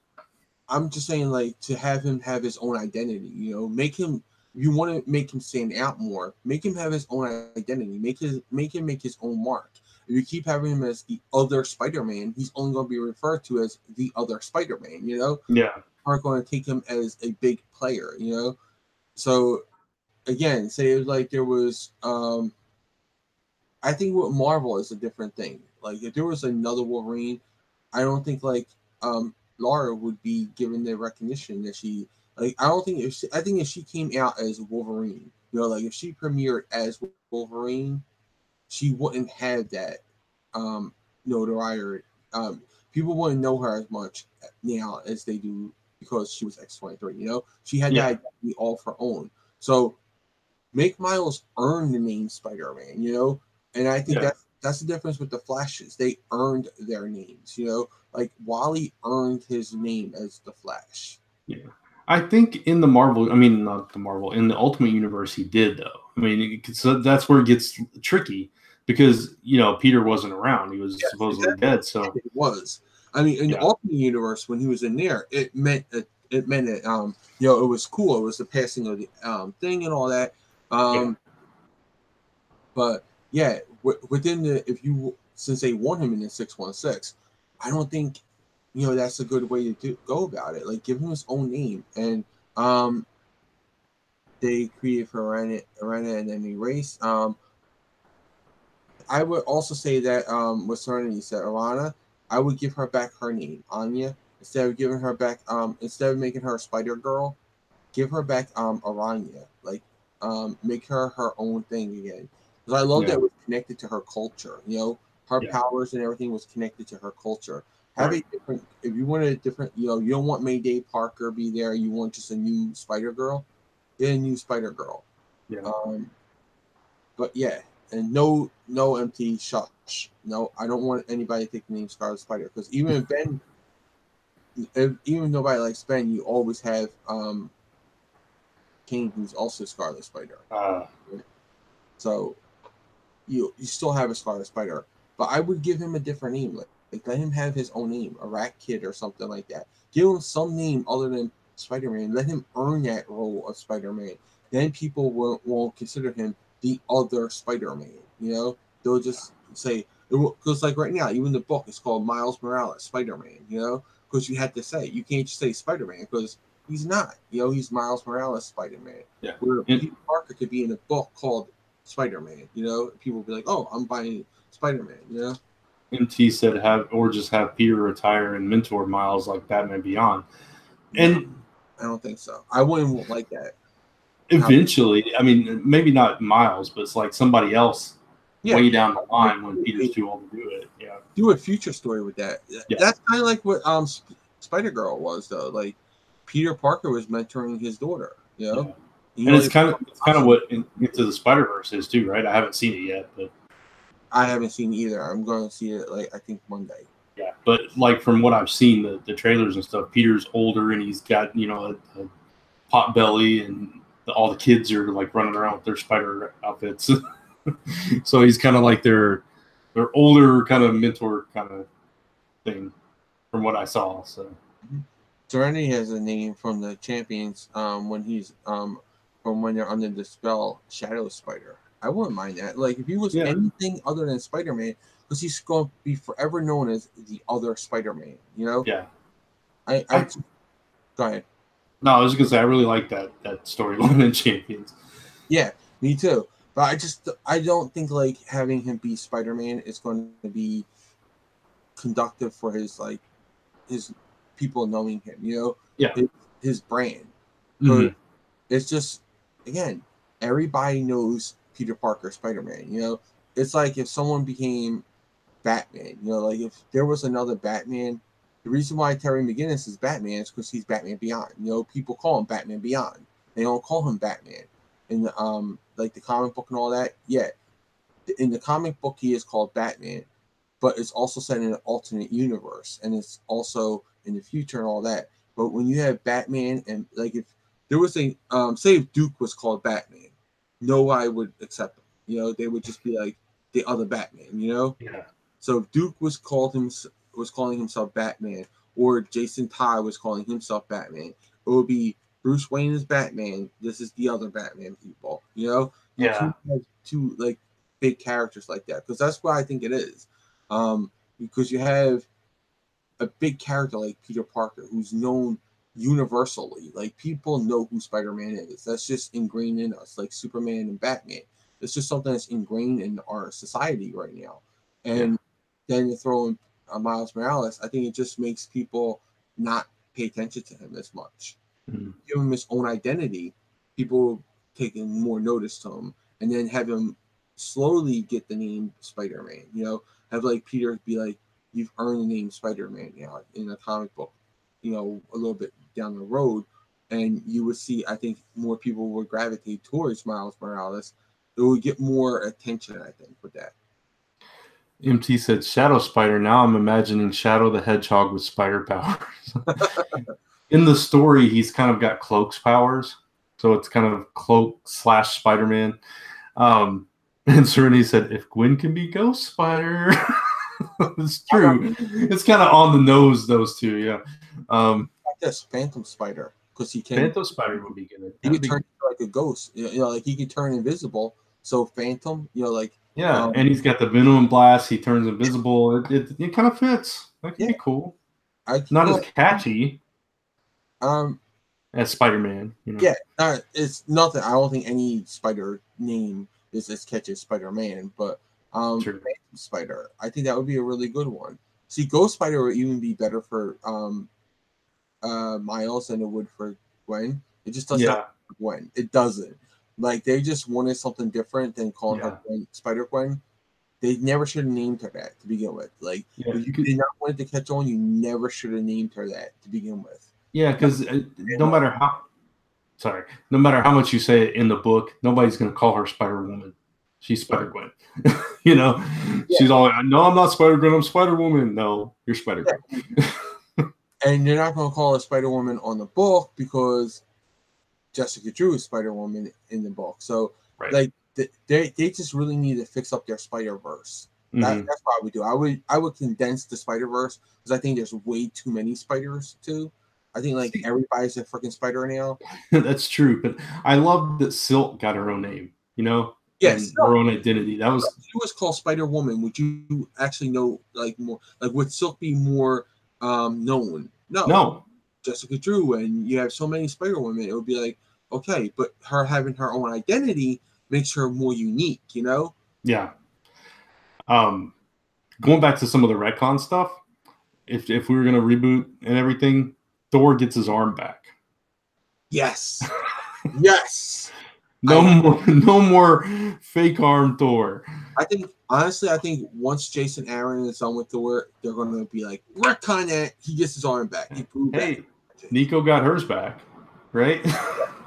I'm just saying, like, to have him have his own identity, you know, make him. If you want to make him stand out more, make him have his own identity. Make him make his own mark. If you keep having him as the other Spider-Man, he's only going to be referred to as the other Spider-Man. You know, Yeah. aren't going to take him as a big player. You know, so again, say like there was. I think with Marvel is a different thing. Like if there was another Wolverine, I don't think like Laura would be given the recognition that she like. I don't think if I think if she came out as Wolverine, you know, like if she premiered as Wolverine, she wouldn't have that um, notoriety. People wouldn't know her as much now as they do because she was X-23. You know, she had that identity all of her own. So make Miles earn the name Spider-Man. You know, and I think that's the difference with the Flashes. They earned their names. You know, like Wally earned his name as the Flash. Yeah. I think in the Marvel, I mean, not the Marvel, in the Ultimate Universe, he did, though. I mean, so that's where it gets tricky because, you know, Peter wasn't around. He was supposedly dead. So it was. I mean, in the Ultimate Universe, when he was in there, it meant that you know, it was cool. It was the passing of the thing and all that. But yeah, within the since they want him in the 616, I don't think you know that's a good way to go about it. Like give him his own name, and they created for Arena and then Erase. I would also say that what Serenity said, Arana, I would give her back her name, Anya, instead of giving her back instead of making her Spider Girl, give her back Aranya. Like make her her own thing again. Because I love that it was connected to her culture. You know, her powers and everything was connected to her culture. Have a different if you want a different, you know, you don't want Mayday Parker be there, you want just a new Spider Girl, get a new Spider Girl. Yeah. But yeah, and no empty shush. No, I don't want anybody to take the name Scarlet Spider because even if nobody likes Ben, you always have Kane, who's also Scarlet Spider. So you still have a Scarlet Spider, but I would give him a different name. Like let him have his own name, a Rat Kid or something like that. Give him some name other than Spider-Man. Let him earn that role of Spider-Man. Then people won't consider him the other Spider-Man. You know, they'll just say because like right now, even the book is called Miles Morales Spider-Man. You know, because you had to say you can't just say Spider-Man because he's not. You know, he's Miles Morales Spider-Man. Yeah. Where Peter Parker could be in a book called Spider-Man. You know, people would be like, "Oh, I'm buying Spider-Man." You know. MT said just have Peter retire and mentor Miles like Batman Beyond. And I don't think so. I wouldn't like that. Eventually, I mean, maybe not Miles, but it's like somebody else way down the line when Peter's too old to do it. Yeah. Do a future story with that. Yeah. That's kind of like what Spider-Girl was, though. Like Peter Parker was mentoring his daughter. You know. Yeah. You know, it's kind of what Into the Spider-Verse is too, right? I haven't seen it yet, but I haven't seen it either. I'm going to see it I think Monday. Yeah, but like from what I've seen, the trailers and stuff, Peter's older and he's got a pot belly, and all the kids are like running around with their spider outfits. So he's kind of like their older kind of mentor kind of thing, from what I saw. So Serenity has a name from the champions when he's from when they're under the spell Shadow Spider. I wouldn't mind that. Like if he was anything other than Spider-Man, because he's going to be forever known as the other Spider-Man. You know? Yeah. I go ahead. No, I was just gonna say I really like that storyline in Champions. Yeah, me too. But I don't think like having him be Spider-Man is going to be conductive for his people knowing him. You know? Yeah. His brand. Mm-hmm. It's just again, everybody knows Peter Parker Spider-Man. You know, it's like if someone became Batman. You know, like if there was another Batman. The reason why Terry McGinnis is Batman is because he's Batman Beyond. You know, people call him Batman Beyond. They don't call him Batman. In the like the comic book and all that. Yeah, in the comic book he is called Batman, but it's also set in an alternate universe, and it's also in the future and all that. But when you have Batman and like if there was a say if Duke was called Batman, nobody would accept him. You know, they would just be like the other Batman. You know. Yeah. So if Duke was calling himself Batman, or Jason Todd was calling himself Batman, it would be Bruce Wayne is Batman. This is the other Batman people. You know, you can't have two like big characters like that, because that's what I think it is. Because you have a big character like Peter Parker, who's known universally. Like, people know who Spider-Man is. That's just ingrained in us, like Superman and Batman. It's just something that's ingrained in our society right now. And then you throw in Miles Morales, I think it just makes people not pay attention to him as much. Mm-hmm. Give him his own identity, people taking more notice to him, and then have him slowly get the name Spider-Man. You know, have like Peter be like, you've earned the name Spider-Man now in a comic book, you know, a little bit down the road. And you would see, I think, more people would gravitate towards Miles Morales. It would get more attention, I think, with that. MT said Shadow Spider. Now I'm imagining Shadow the Hedgehog with spider powers. In the story, he's kind of got Cloak's powers. So it's kind of Cloak / Spider-Man. And Serenity said, if Gwen can be Ghost Spider. It's true. It's kind of on the nose, those two, yeah. I guess Phantom Spider, because he can. Phantom Spider would be good. He can turn into like a ghost. You know, like he can turn invisible. So Phantom, you know, like. Yeah, and he's got the Venom Blast. He turns invisible. It kind of fits. That could be cool. Not as catchy as Spider-Man. You know? Yeah, it's nothing. I don't think any Spider name is as catchy as Spider-Man, but Phantom Spider, I think that would be a really good one. See, Ghost Spider would even be better for Miles than it would for Gwen. It just doesn't have Gwen. It doesn't. Like, they just wanted something different than calling her Spider-Gwen. They never should have named her that to begin with. Like, if you did not want it to catch on, you never should have named her that to begin with. Yeah, because no matter how much you say it in the book, nobody's going to call her Spider-Woman. She's Spider-Gwen. You know? She's all like, no, I'm not Spider-Gwen, I'm Spider-Woman. No, you're Spider-Gwen. And you're not going to call her Spider-Woman on the book because Jessica Drew is Spider-Woman in the book. So, like, they just really need to fix up their Spider-Verse. That's what I would do. I would condense the Spider-Verse, because I think there's way too many spiders, too. I think, like, everybody's a freaking spider now. That's true. But I love that Silk got her own name, you know? Yes. Her own identity. That was... If she was called Spider-Woman, would you actually know, like, more? Like, would Silk be more known? No. Jessica Drew, and you have so many Spider-Women, it would be like, okay, but her having her own identity makes her more unique, you know? Yeah. Going back to some of the retcon stuff, if we were going to reboot and everything, Thor gets his arm back. Yes. Yes. No more fake arm Thor. I think once Jason Aaron is done with Thor, they're going to be like, retcon that. He gets his arm back. He proved back. Nico got hers back, right?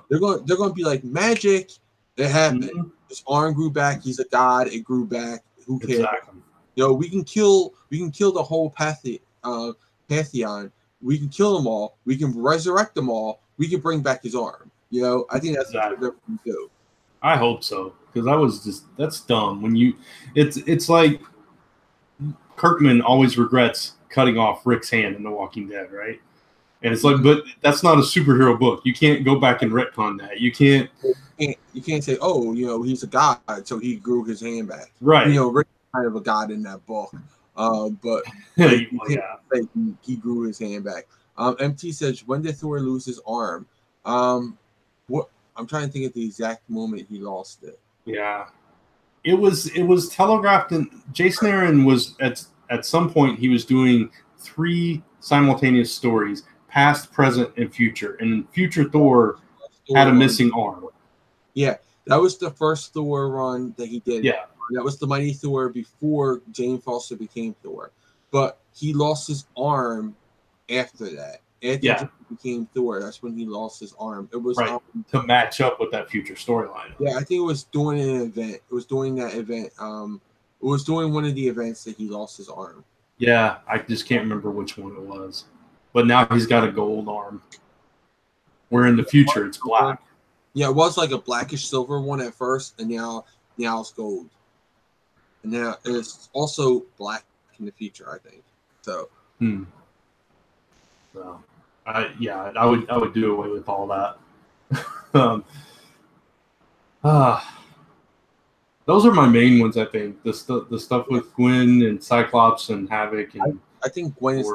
They're going to be like, magic. It happened. His arm grew back. He's a god. It grew back. Who cares? Exactly. You know, we can kill the whole pantheon. We can kill them all. We can resurrect them all. We can bring back his arm. You know, I think that's what they're going to do. I hope so, because that's dumb. When it's like Kirkman always regrets cutting off Rick's hand in The Walking Dead, right? And it's like, but that's not a superhero book. You can't go back and retcon that. You can't say, oh, you know, he's a god, so he grew his hand back. Right. You know, Rick's kind of a god in that book. But he grew his hand back. MT says, when did Thor lose his arm? What I'm trying to think of the exact moment he lost it. Yeah. It was telegraphed, and Jason Aaron was at some point he was doing 3 simultaneous stories, past, present, and future. And future Thor had a missing arm. Yeah, that was the first Thor run that he did. Yeah. That was the Mighty Thor before Jane Foster became Thor. But he lost his arm after that. After he became Thor, that's when he lost his arm. It was to match up with that future storyline. Yeah, I think it was during an event. It was during that event. It was during one of the events that he lost his arm. Yeah, I just can't remember which one it was. But now he's got a gold arm. Where in the future it's black. Yeah, it was like a blackish silver one at first, and now it's gold, and now it's also black in the future, I think. So. So, I would do away with all that. um, those are my main ones. I think the stuff with Gwen and Cyclops and Havoc and I think Gwen is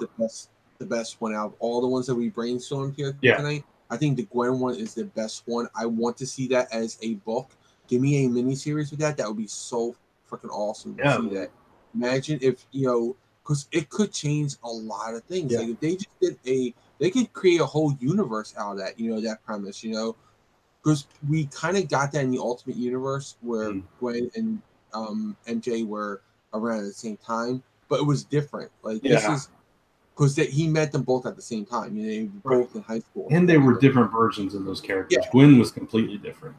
the best one out of all the ones that we brainstormed here tonight. I think the Gwen one is the best one. I want to see that as a book. Give me a miniseries with that. That would be so freaking awesome to see that. Imagine if, because it could change a lot of things. Like if they just they could create a whole universe out of that, that premise, because we kind of got that in the Ultimate Universe where Gwen and MJ were around at the same time, but it was different. Like this is because he met them both at the same time. They were both in high school, and they were different versions of those characters. Yeah. Gwen was completely different.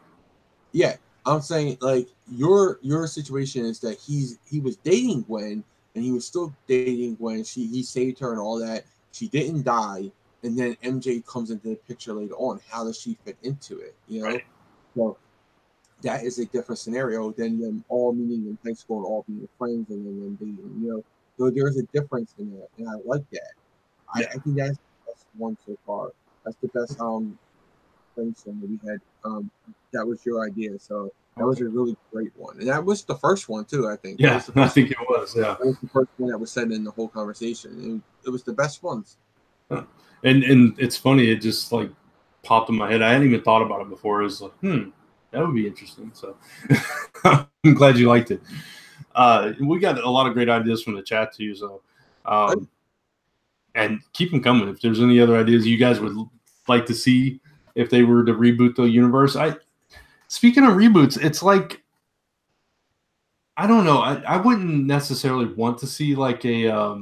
Yeah, I'm saying like your situation is that he was dating Gwen and he was still dating Gwen. He saved her and all that. She didn't die. And then MJ comes into the picture later on. How does she fit into it? Right. So that is a different scenario than them all meeting in high school and all being friends and then them dating. So there's a difference in that, and I like that. Yeah. I think that's the best one so far. That's the best brainstorm that we had. That was your idea, so that was a really great one, and that was the first one too. I think. Yeah, I think it was. Yeah, that was the first one that was said in the whole conversation. It was the best ones. Huh. And it's funny, it just like popped in my head. I hadn't even thought about it before. It was like, that would be interesting. So I'm glad you liked it. We got a lot of great ideas from the chat too. So, and keep them coming. If there's any other ideas you guys would like to see, if they were to reboot the universe, speaking of reboots, it's like, I don't know. I wouldn't necessarily want to see like a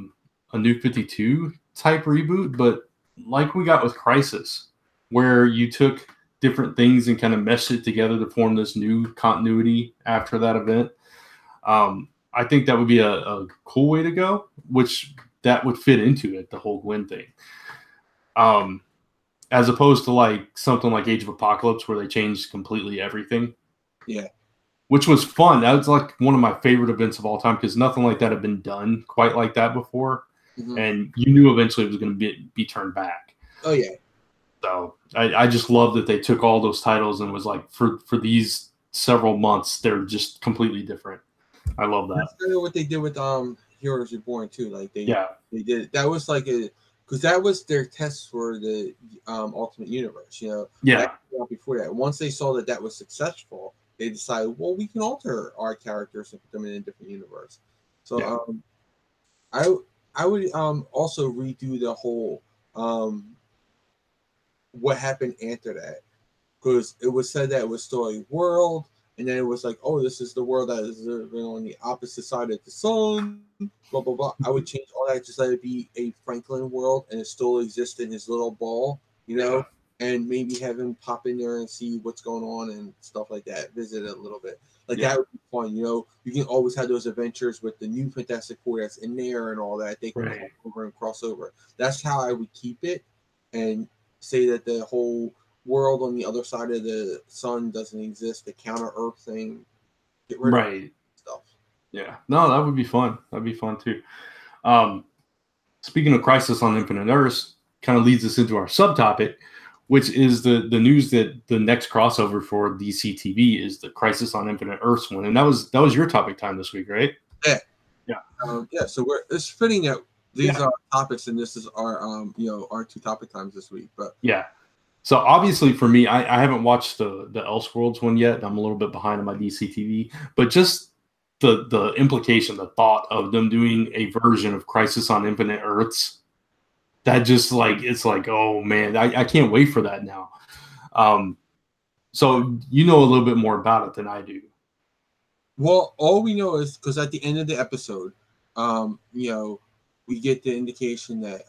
New 52 type reboot, but like we got with Crisis, where you took different things and kind of meshed it together to form this new continuity after that event. I think that would be a cool way to go, which that would fit into it, the whole Gwen thing. As opposed to like something like Age of Apocalypse, where they changed completely everything. Yeah. Which was fun. That was like one of my favorite events of all time because nothing like that had been done quite like that before. Mm-hmm. And you knew eventually it was going to be turned back. Oh, yeah. So I just love that they took all those titles and was like, for these several months, they're just completely different. I love that. That's kind of what they did with Heroes Reborn too. Like they did. That was like because that was their test for the Ultimate Universe. Yeah. Before that, once they saw that was successful, they decided, well, we can alter our characters and put them in a different universe. So I would also redo the whole what happened after that, because it was said that it was still a world, and then it was like, oh, this is the world that is on the opposite side of the sun, blah blah blah. I would change all that, just let it be a Franklin world, and it still exists in his little ball, and maybe have him pop in there and see what's going on and stuff like that. Visit it a little bit. That would be fun, You can always have those adventures with the new Fantastic Four that's in there and all that. They can come over and cross over. That's how I would keep it, and say that the whole world on the other side of the sun doesn't exist. The counter Earth thing. Get rid of stuff. Yeah. No, that would be fun. That'd be fun too. Speaking of Crisis on Infinite Earths, kind of leads us into our subtopic, which is the news that the next crossover for DC TV is the Crisis on Infinite Earths one, and that was your topic time this week, right? Yeah. So it's fitting that these are topics, and this is our our two topic times this week. But so obviously for me, I haven't watched the Elseworlds one yet. I'm a little bit behind on my DC TV, but just the implication, the thought of them doing a version of Crisis on Infinite Earths. That just like, it's like, oh man, I can't wait for that now. So you know a little bit more about it than I do. Well, all we know is because at the end of the episode, we get the indication that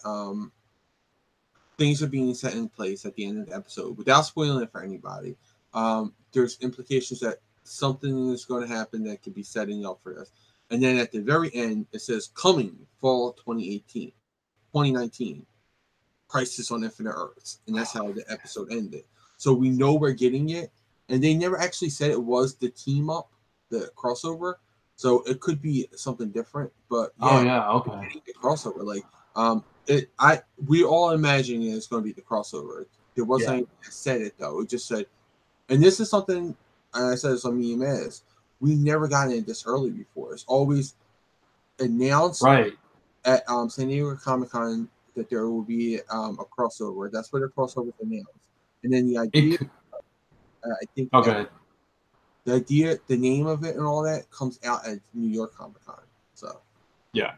things are being set in place at the end of the episode. Without spoiling it for anybody, there's implications that something is going to happen that could be setting up for this. And then at the very end, it says coming fall 2019, Crisis on Infinite Earths. And that's how the episode ended. So we know we're getting it. and they never actually said it was the team up, the crossover. So it could be something different. But yeah, Oh yeah, okay. the crossover, like we all imagine it's going to be the crossover. There wasn't anything that said it though. It just said, and this is something, and I said this on Me and Maz, we never gotten it this early before. It's always announced Right. at San Diego Comic-Con that there will be a crossover. That's where the crossover is announced. And then the idea, I think Okay. the idea, the name of it and all that comes out at New York Comic-Con. So yeah,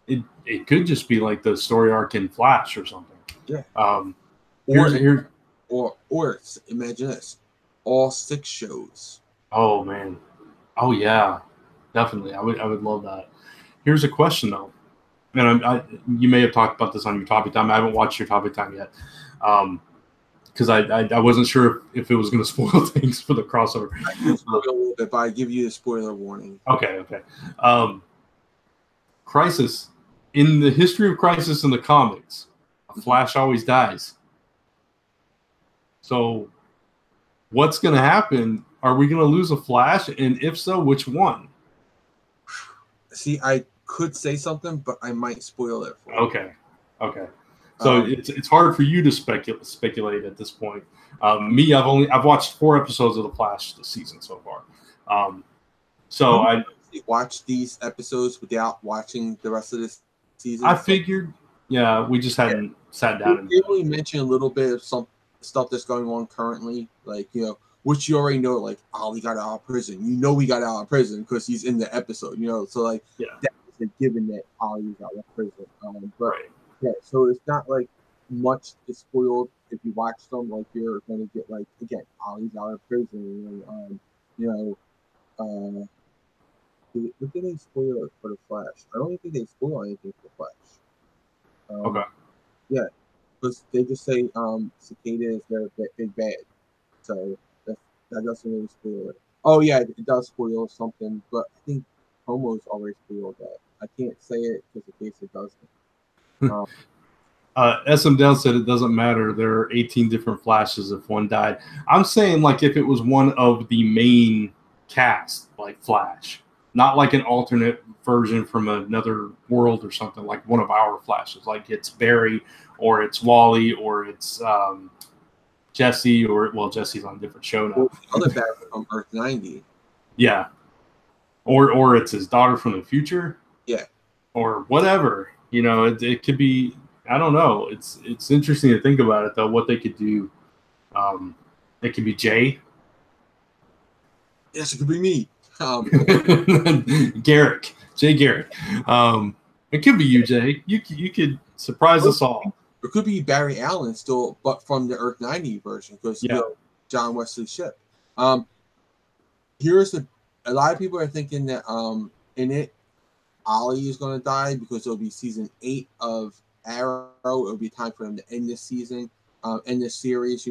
it could just be like the story arc in Flash or something. Yeah. Or imagine this, all 6 shows. Oh man. Oh yeah, definitely. I would love that. Here's a question though, and you may have talked about this on your topic time. I haven't watched your topic time yet, because I wasn't sure if it was going to spoil things for the crossover. I can spoil a little bit, but I give you a spoiler warning. Okay. Crisis, in the history of Crisis in the comics, Flash always dies. So, what's going to happen? Are we going to lose a Flash? And if so, which one? See, I could say something, but I might spoil it for you. Okay. So it's hard for you to speculate at this point. Me, I've watched 4 episodes of The Flash this season so far. So I watched these episodes without watching the rest of this season. I figured, we just hadn't sat down. We really mentioned a little bit of some stuff that's going on currently, like which you already know, like Ollie got out of prison. He got out of prison because he's in the episode. So like that was a given that Ollie got out of prison. So it's not like much is spoiled if you watch them. Like you're going to get like again, Ollie's out of prison. What did they spoil for the Flash? I don't think they spoil anything for Flash. Okay. Yeah, because they just say Cicada is their big bad, so that doesn't really spoil it. Oh yeah, it does spoil something, but I think Homo's already spoiled that. I can't say it because in case it doesn't. SM Down said it doesn't matter. There are 18 different Flashes if one died. I'm saying like if it was one of the main cast, like Flash, not like an alternate version from another world or something, like one of our Flashes, like it's Barry or it's Wally or it's Jesse or Jesse's on a different show now. Other Barry from Earth 90. Yeah. Or it's his daughter from the future. Yeah. Or whatever. It could be. I don't know. It's interesting to think about it though. What they could do. It could be Jay. Yes, it could be me. Garrick. Jay Garrick. It could be you, Jay. You could surprise us all. It could be Barry Allen still, but from the Earth 90 version because John Wesley Shipp. Here's a lot of people are thinking that in it, Ollie is going to die because it'll be season 8 of Arrow. It'll be time for him to end this season, end this series.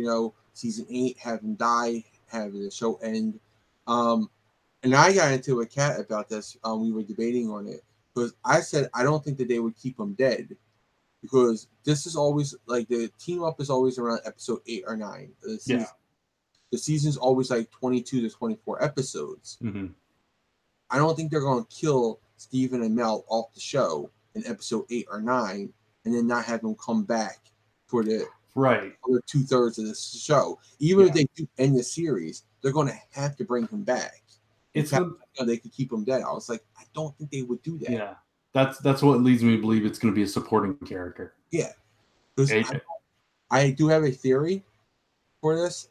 Season 8, have him die, have the show end. And I got into a cat about this. We were debating on it because I said I don't think that they would keep him dead because this is always like the team up is always around episode 8 or 9. The season's always like 22 to 24 episodes. Mm-hmm. I don't think they're going to kill Stephen and Mel off the show in episode 8 or 9 and then not have them come back for the other 2/3 of the show. Even if they do end the series, they're going to have to bring him back. They could keep him dead. I was like, I don't think they would do that. Yeah, that's what leads me to believe it's going to be a supporting character. Yeah, because I do have a theory for this,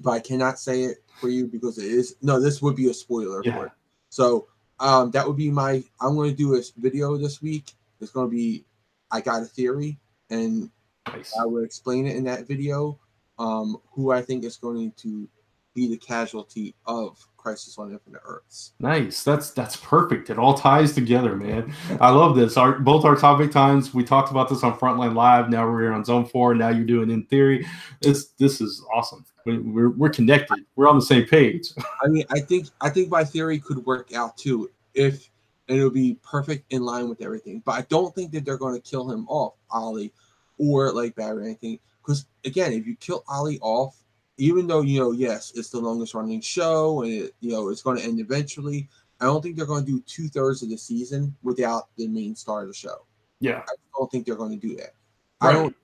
but I cannot say it for you because this would be a spoiler for it. So that would be I'm going to do a video this week. It's going to be I got a theory, and I will explain it in that video. Who I think is going to be the casualty of Crisis on Infinite Earths. Nice. That's perfect. It all ties together, man. I love this. Both our topic times, we talked about this on Frontline Live. Now we're on Zone 4. Now you're doing In Theory. This is awesome. We're connected. We're on the same page. I mean, I think my theory could work out too and it'll be perfect in line with everything. But I don't think that they're going to kill him off, Ollie, or like Barry or anything. Because again, if you kill Ollie off, even though yes, it's the longest running show, and it's going to end eventually. I don't think they're going to do 2/3 of the season without the main star of the show. Yeah, I don't think they're going to do that. right.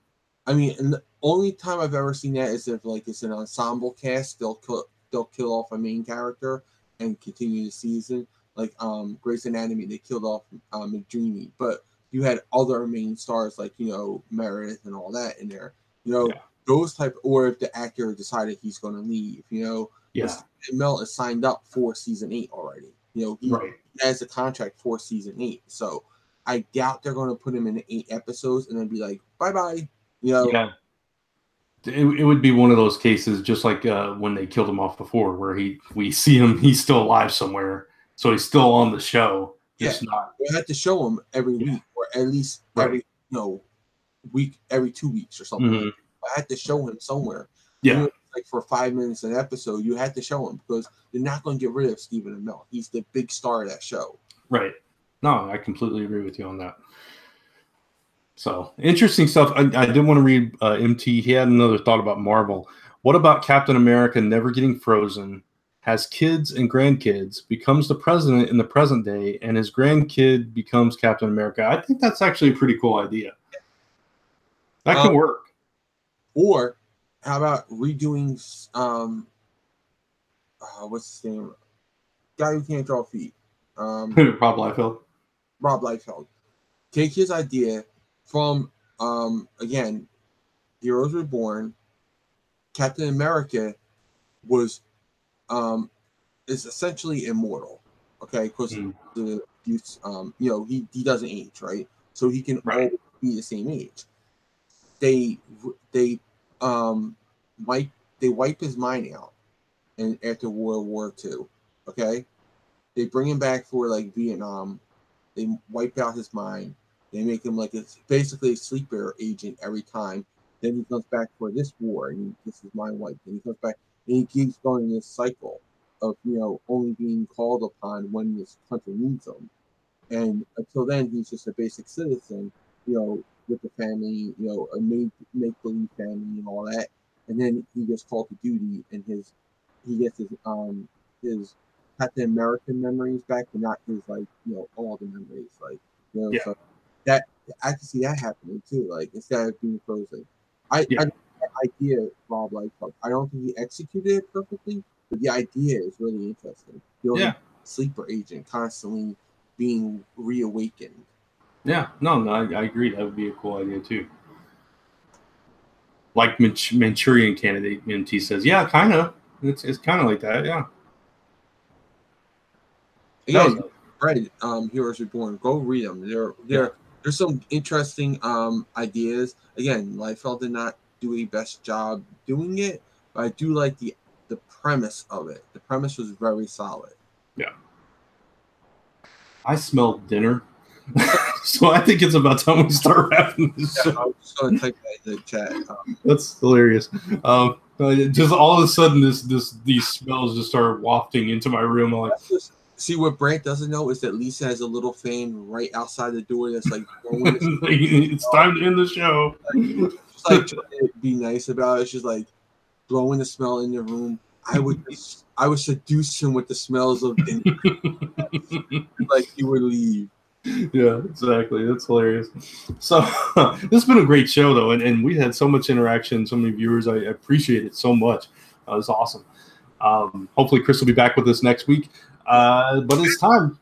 I mean, and the only time I've ever seen that is if like it's an ensemble cast, they'll kill off a main character and continue the season. Like Grey's Anatomy, they killed off McDreamy, but you had other main stars like Meredith and all that in there. Yeah. Those type, or if the actor decided he's going to leave, Yeah. Mel is signed up for season 8 already. He has a contract for season 8, so I doubt they're going to put him in 8 episodes and then be like, bye bye. Yeah. It would be one of those cases, just like when they killed him off before, where we see him, he's still alive somewhere, so he's still on the show. Just not. We had to show him every week, or at least every week, every 2 weeks or something. Mm-hmm. I had to show him somewhere. Yeah, like for 5 minutes an episode, you had to show him because you're not going to get rid of Stephen Amell. He's the big star of that show. Right. No, I completely agree with you on that. So interesting stuff. I did want to read MT. He had another thought about Marvel. What about Captain America never getting frozen, has kids and grandkids, becomes the president in the present day, and his grandkid becomes Captain America? I think that's actually a pretty cool idea. That can work. Or how about redoing what's his name? Guy who can't draw feet. Rob Liefeld. Rob Liefeld. Take his idea from again, Heroes Reborn. Captain America was is essentially immortal, okay? Because the youth, he doesn't age, right? So he can always be the same age. They wipe his mind out, and after World War II, okay, they bring him back for like Vietnam. They wipe out his mind. They make him like basically a sleeper agent every time. Then he comes back for this war, and he gets his mind wiped. And he comes back, and he keeps going this cycle of only being called upon when this country needs him. And until then, he's just a basic citizen, with the family, a make believe family and all that. And then he gets called to duty, and he gets his Captain American memories back, but not his all the memories, so that I can see that happening too. Like instead of being frozen, I that idea Rob Liefeld. I don't think he executed it perfectly, but the idea is really interesting. Sleeper agent constantly being reawakened. Yeah, no, I agree. That would be a cool idea too. Like Manchurian Candidate, MT says, yeah, kind of. It's kind of like that, yeah. Yeah, right. Heroes Reborn. Go read them. There's some interesting ideas. Again, Liefeld did not do a best job doing it, but I do like the premise of it. The premise was very solid. Yeah. I smell dinner. So I think it's about time we start wrapping this show. I'm just going to type that in the chat. That's hilarious. Just all of a sudden, these smells just start wafting into my room. I'm like, see, what Brant doesn't know is that Lisa has a little fan right outside the door that's like, it's time to end the show. Just like trying to be nice about it. She's like blowing the smell in the room. I would seduce him with the smells of dinner. Like he would leave. Yeah, exactly. That's hilarious. So this has been a great show, though, and we had so much interaction, so many viewers. I appreciate it so much. It's awesome. Hopefully, Chris will be back with us next week. But it's time.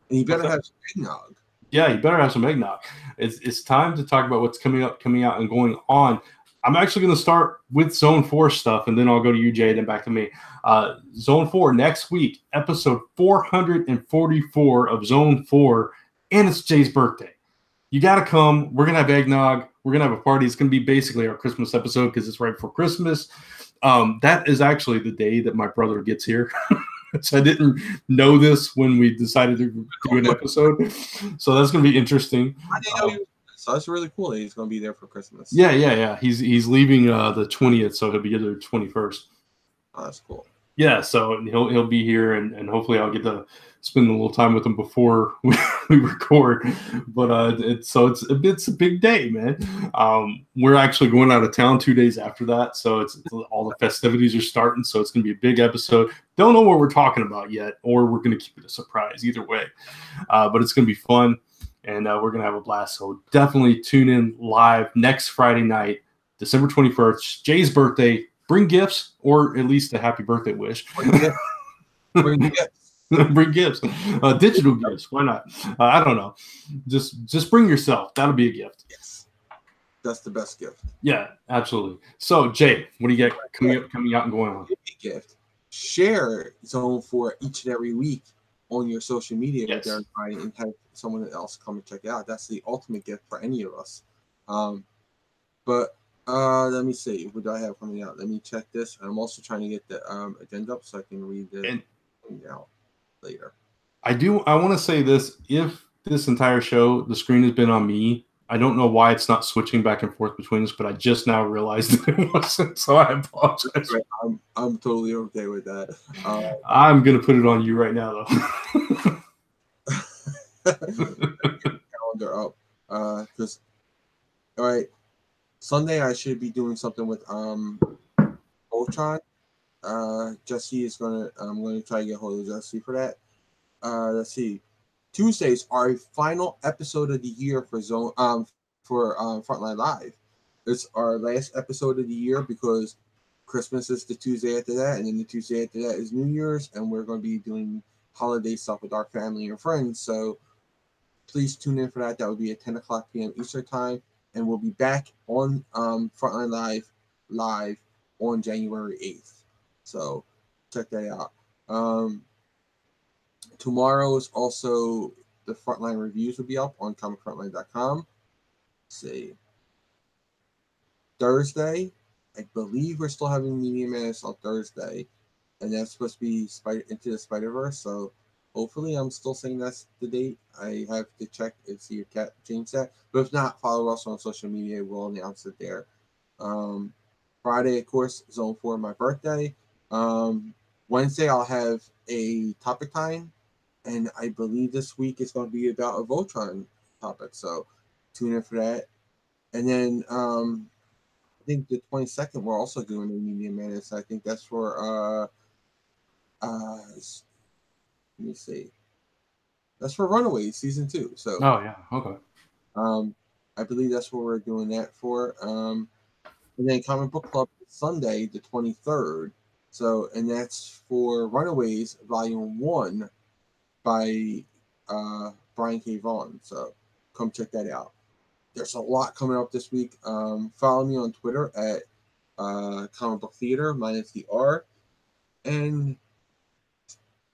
And you better have some eggnog. Yeah, you better have some eggnog. It's time to talk about what's coming out, and going on. I'm actually going to start with Zone 4 stuff, and then I'll go to you, Jay, then back to me. Zone 4 next week, episode 444 of Zone 4. And it's Jay's birthday. You got to come. We're going to have eggnog. We're going to have a party. It's going to be basically our Christmas episode because it's right before Christmas. That is actually the day that my brother gets here. So I didn't know this when we decided to do an episode. So that's going to be interesting. I didn't know so that's really cool that he's going to be there for Christmas. Yeah. He's leaving the 20th, so he'll be here the 21st. Oh, that's cool. Yeah, so he'll be here, and hopefully I'll get to spend a little time with them before we record. But it's a big day, man. We're actually going out of town 2 days after that, so it's all the festivities are starting. So it's going to be a big episode. Don't know what we're talking about yet, or we're going to keep it a surprise. Either way, but it's going to be fun, and we're going to have a blast. So definitely tune in live next Friday night, December 21st, Jay's birthday. Bring gifts, or at least a happy birthday wish. Bring gifts. Bring gifts, digital gifts. Why not? I don't know. Just bring yourself. That'll be a gift. Yes, that's the best gift. Yeah, absolutely. So, Jay, what do you get coming out and going on? Gift. Share Zone 4 each and every week on your social media with everybody, and have someone else come and check it out. That's the ultimate gift for any of us. But let me see. What do I have coming out? Let me check this. I'm also trying to get the agenda up so I can read it out later. I want to say this. If this entire show, the screen has been on me, I don't know why it's not switching back and forth between us, but I just now realized that it wasn't, so I apologize. I'm totally okay with that. I'm going to put it on you right now, though. Calendar up. Because, all right, Sunday I should be doing something with Voltron. Jesse is I'm gonna try to get hold of Jesse for that. Let's see. Tuesdays are a final episode of the year for Frontline Live. It's our last episode of the year because Christmas is the Tuesday after that, and then the Tuesday after that is New Year's, and we're going to be doing holiday stuff with our family and friends. So please tune in for that. That will be at 10 o'clock p.m. Eastern time, and we'll be back on Frontline Live on January 8th. So check that out. Tomorrow is also the Frontline reviews will be up on comicfrontline.com. Let's see. Thursday, I believe we're still having Media Madness on Thursday, and that's supposed to be Into the Spider-Verse. So hopefully, I'm still saying that's the date. I have to check and see if Cat changed that. But if not, follow us on social media. We'll announce it there. Friday, of course, Zone 4, my birthday. Wednesday, I'll have a topic time, and I believe this week is going to be about a Voltron topic. So tune in for that. And then I think the 22nd, we're also doing a Media Madness. I think that's for let me see. That's for Runaways season 2. So oh yeah, okay. I believe that's what we're doing that for. And then Comic Book Club Sunday, the 23rd. So, and that's for Runaways Volume 1 by Brian K. Vaughan. So come check that out. There's a lot coming up this week. Follow me on Twitter at Comic Book Theater minus the R, and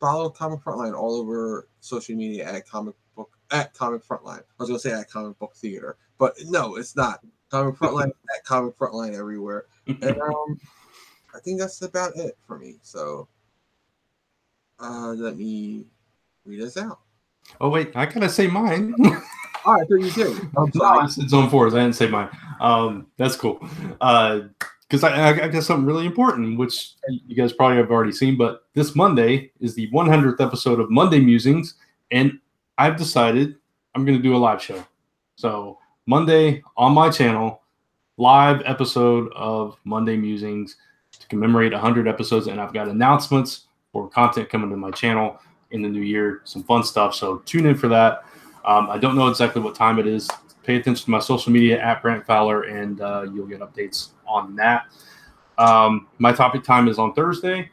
follow Comic Frontline all over social media at Comic Frontline. I was gonna say at Comic Book Theater, but no, it's not. Comic Frontline at Comic Frontline everywhere. And I think that's about it for me. So let me read this out. Oh wait, I gotta say mine. Oh, I thought you did. I'm sorry. No, I said Zone 4. I didn't say mine. That's cool. Because I got something really important, which you guys probably have already seen. But this Monday is the 100th episode of Monday Musings, and I've decided I'm going to do a live show. So Monday on my channel, live episode of Monday Musings to commemorate 100 episodes, and I've got announcements for content coming to my channel in the new year, some fun stuff. So tune in for that. I don't know exactly what time it is. Pay attention to my social media at Brant Fowler, and you'll get updates on that. My topic time is on Thursday.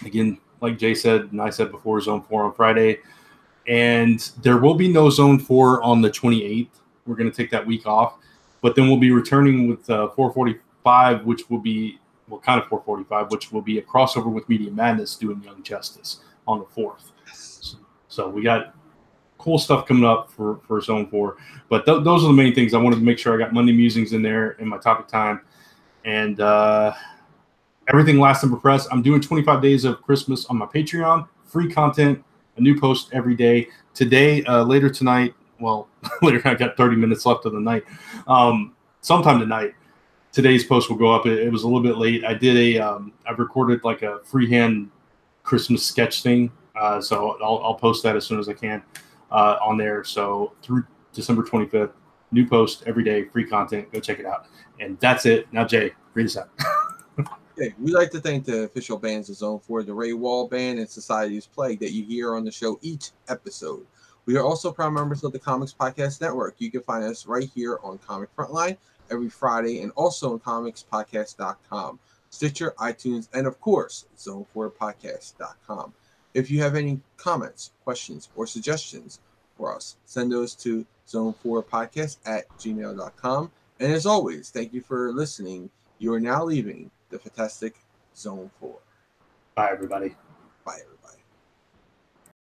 Again, like Jay said and I said before, Zone 4 on Friday. And there will be no Zone 4 on the 28th. We're going to take that week off. But then we'll be returning with 445, which will be, well, kind of 445, which will be a crossover with Media Madness doing Young Justice on the 4th. So we got cool stuff coming up for Zone 4. But those are the main things. I wanted to make sure I got Monday Musings in there in my topic time. And everything Last Number Press. I'm doing 25 days of Christmas on my Patreon. Free content, a new post every day. Today, later tonight, well, later I got 30 minutes left of the night. Sometime tonight, today's post will go up. It was a little bit late. I did I recorded like a freehand Christmas sketch thing. So I'll post that as soon as I can on there. So through December 25th, new post every day, free content. Go check it out. And that's it. Now, Jay, read us out. Okay, we'd like to thank the official bands of Zone 4, the Ray Wall Band and Society's Plague that you hear on the show each episode. We are also proud members of the Comics Podcast Network. You can find us right here on Comic Frontline every Friday and also on comicspodcast.com, Stitcher, iTunes, and of course, zone4podcast.com. If you have any comments, questions, or suggestions for us, send those to zone4podcast@gmail.com. And as always, thank you for listening. You are now leaving the fantastic Zone 4. Bye, everybody. Bye, everybody.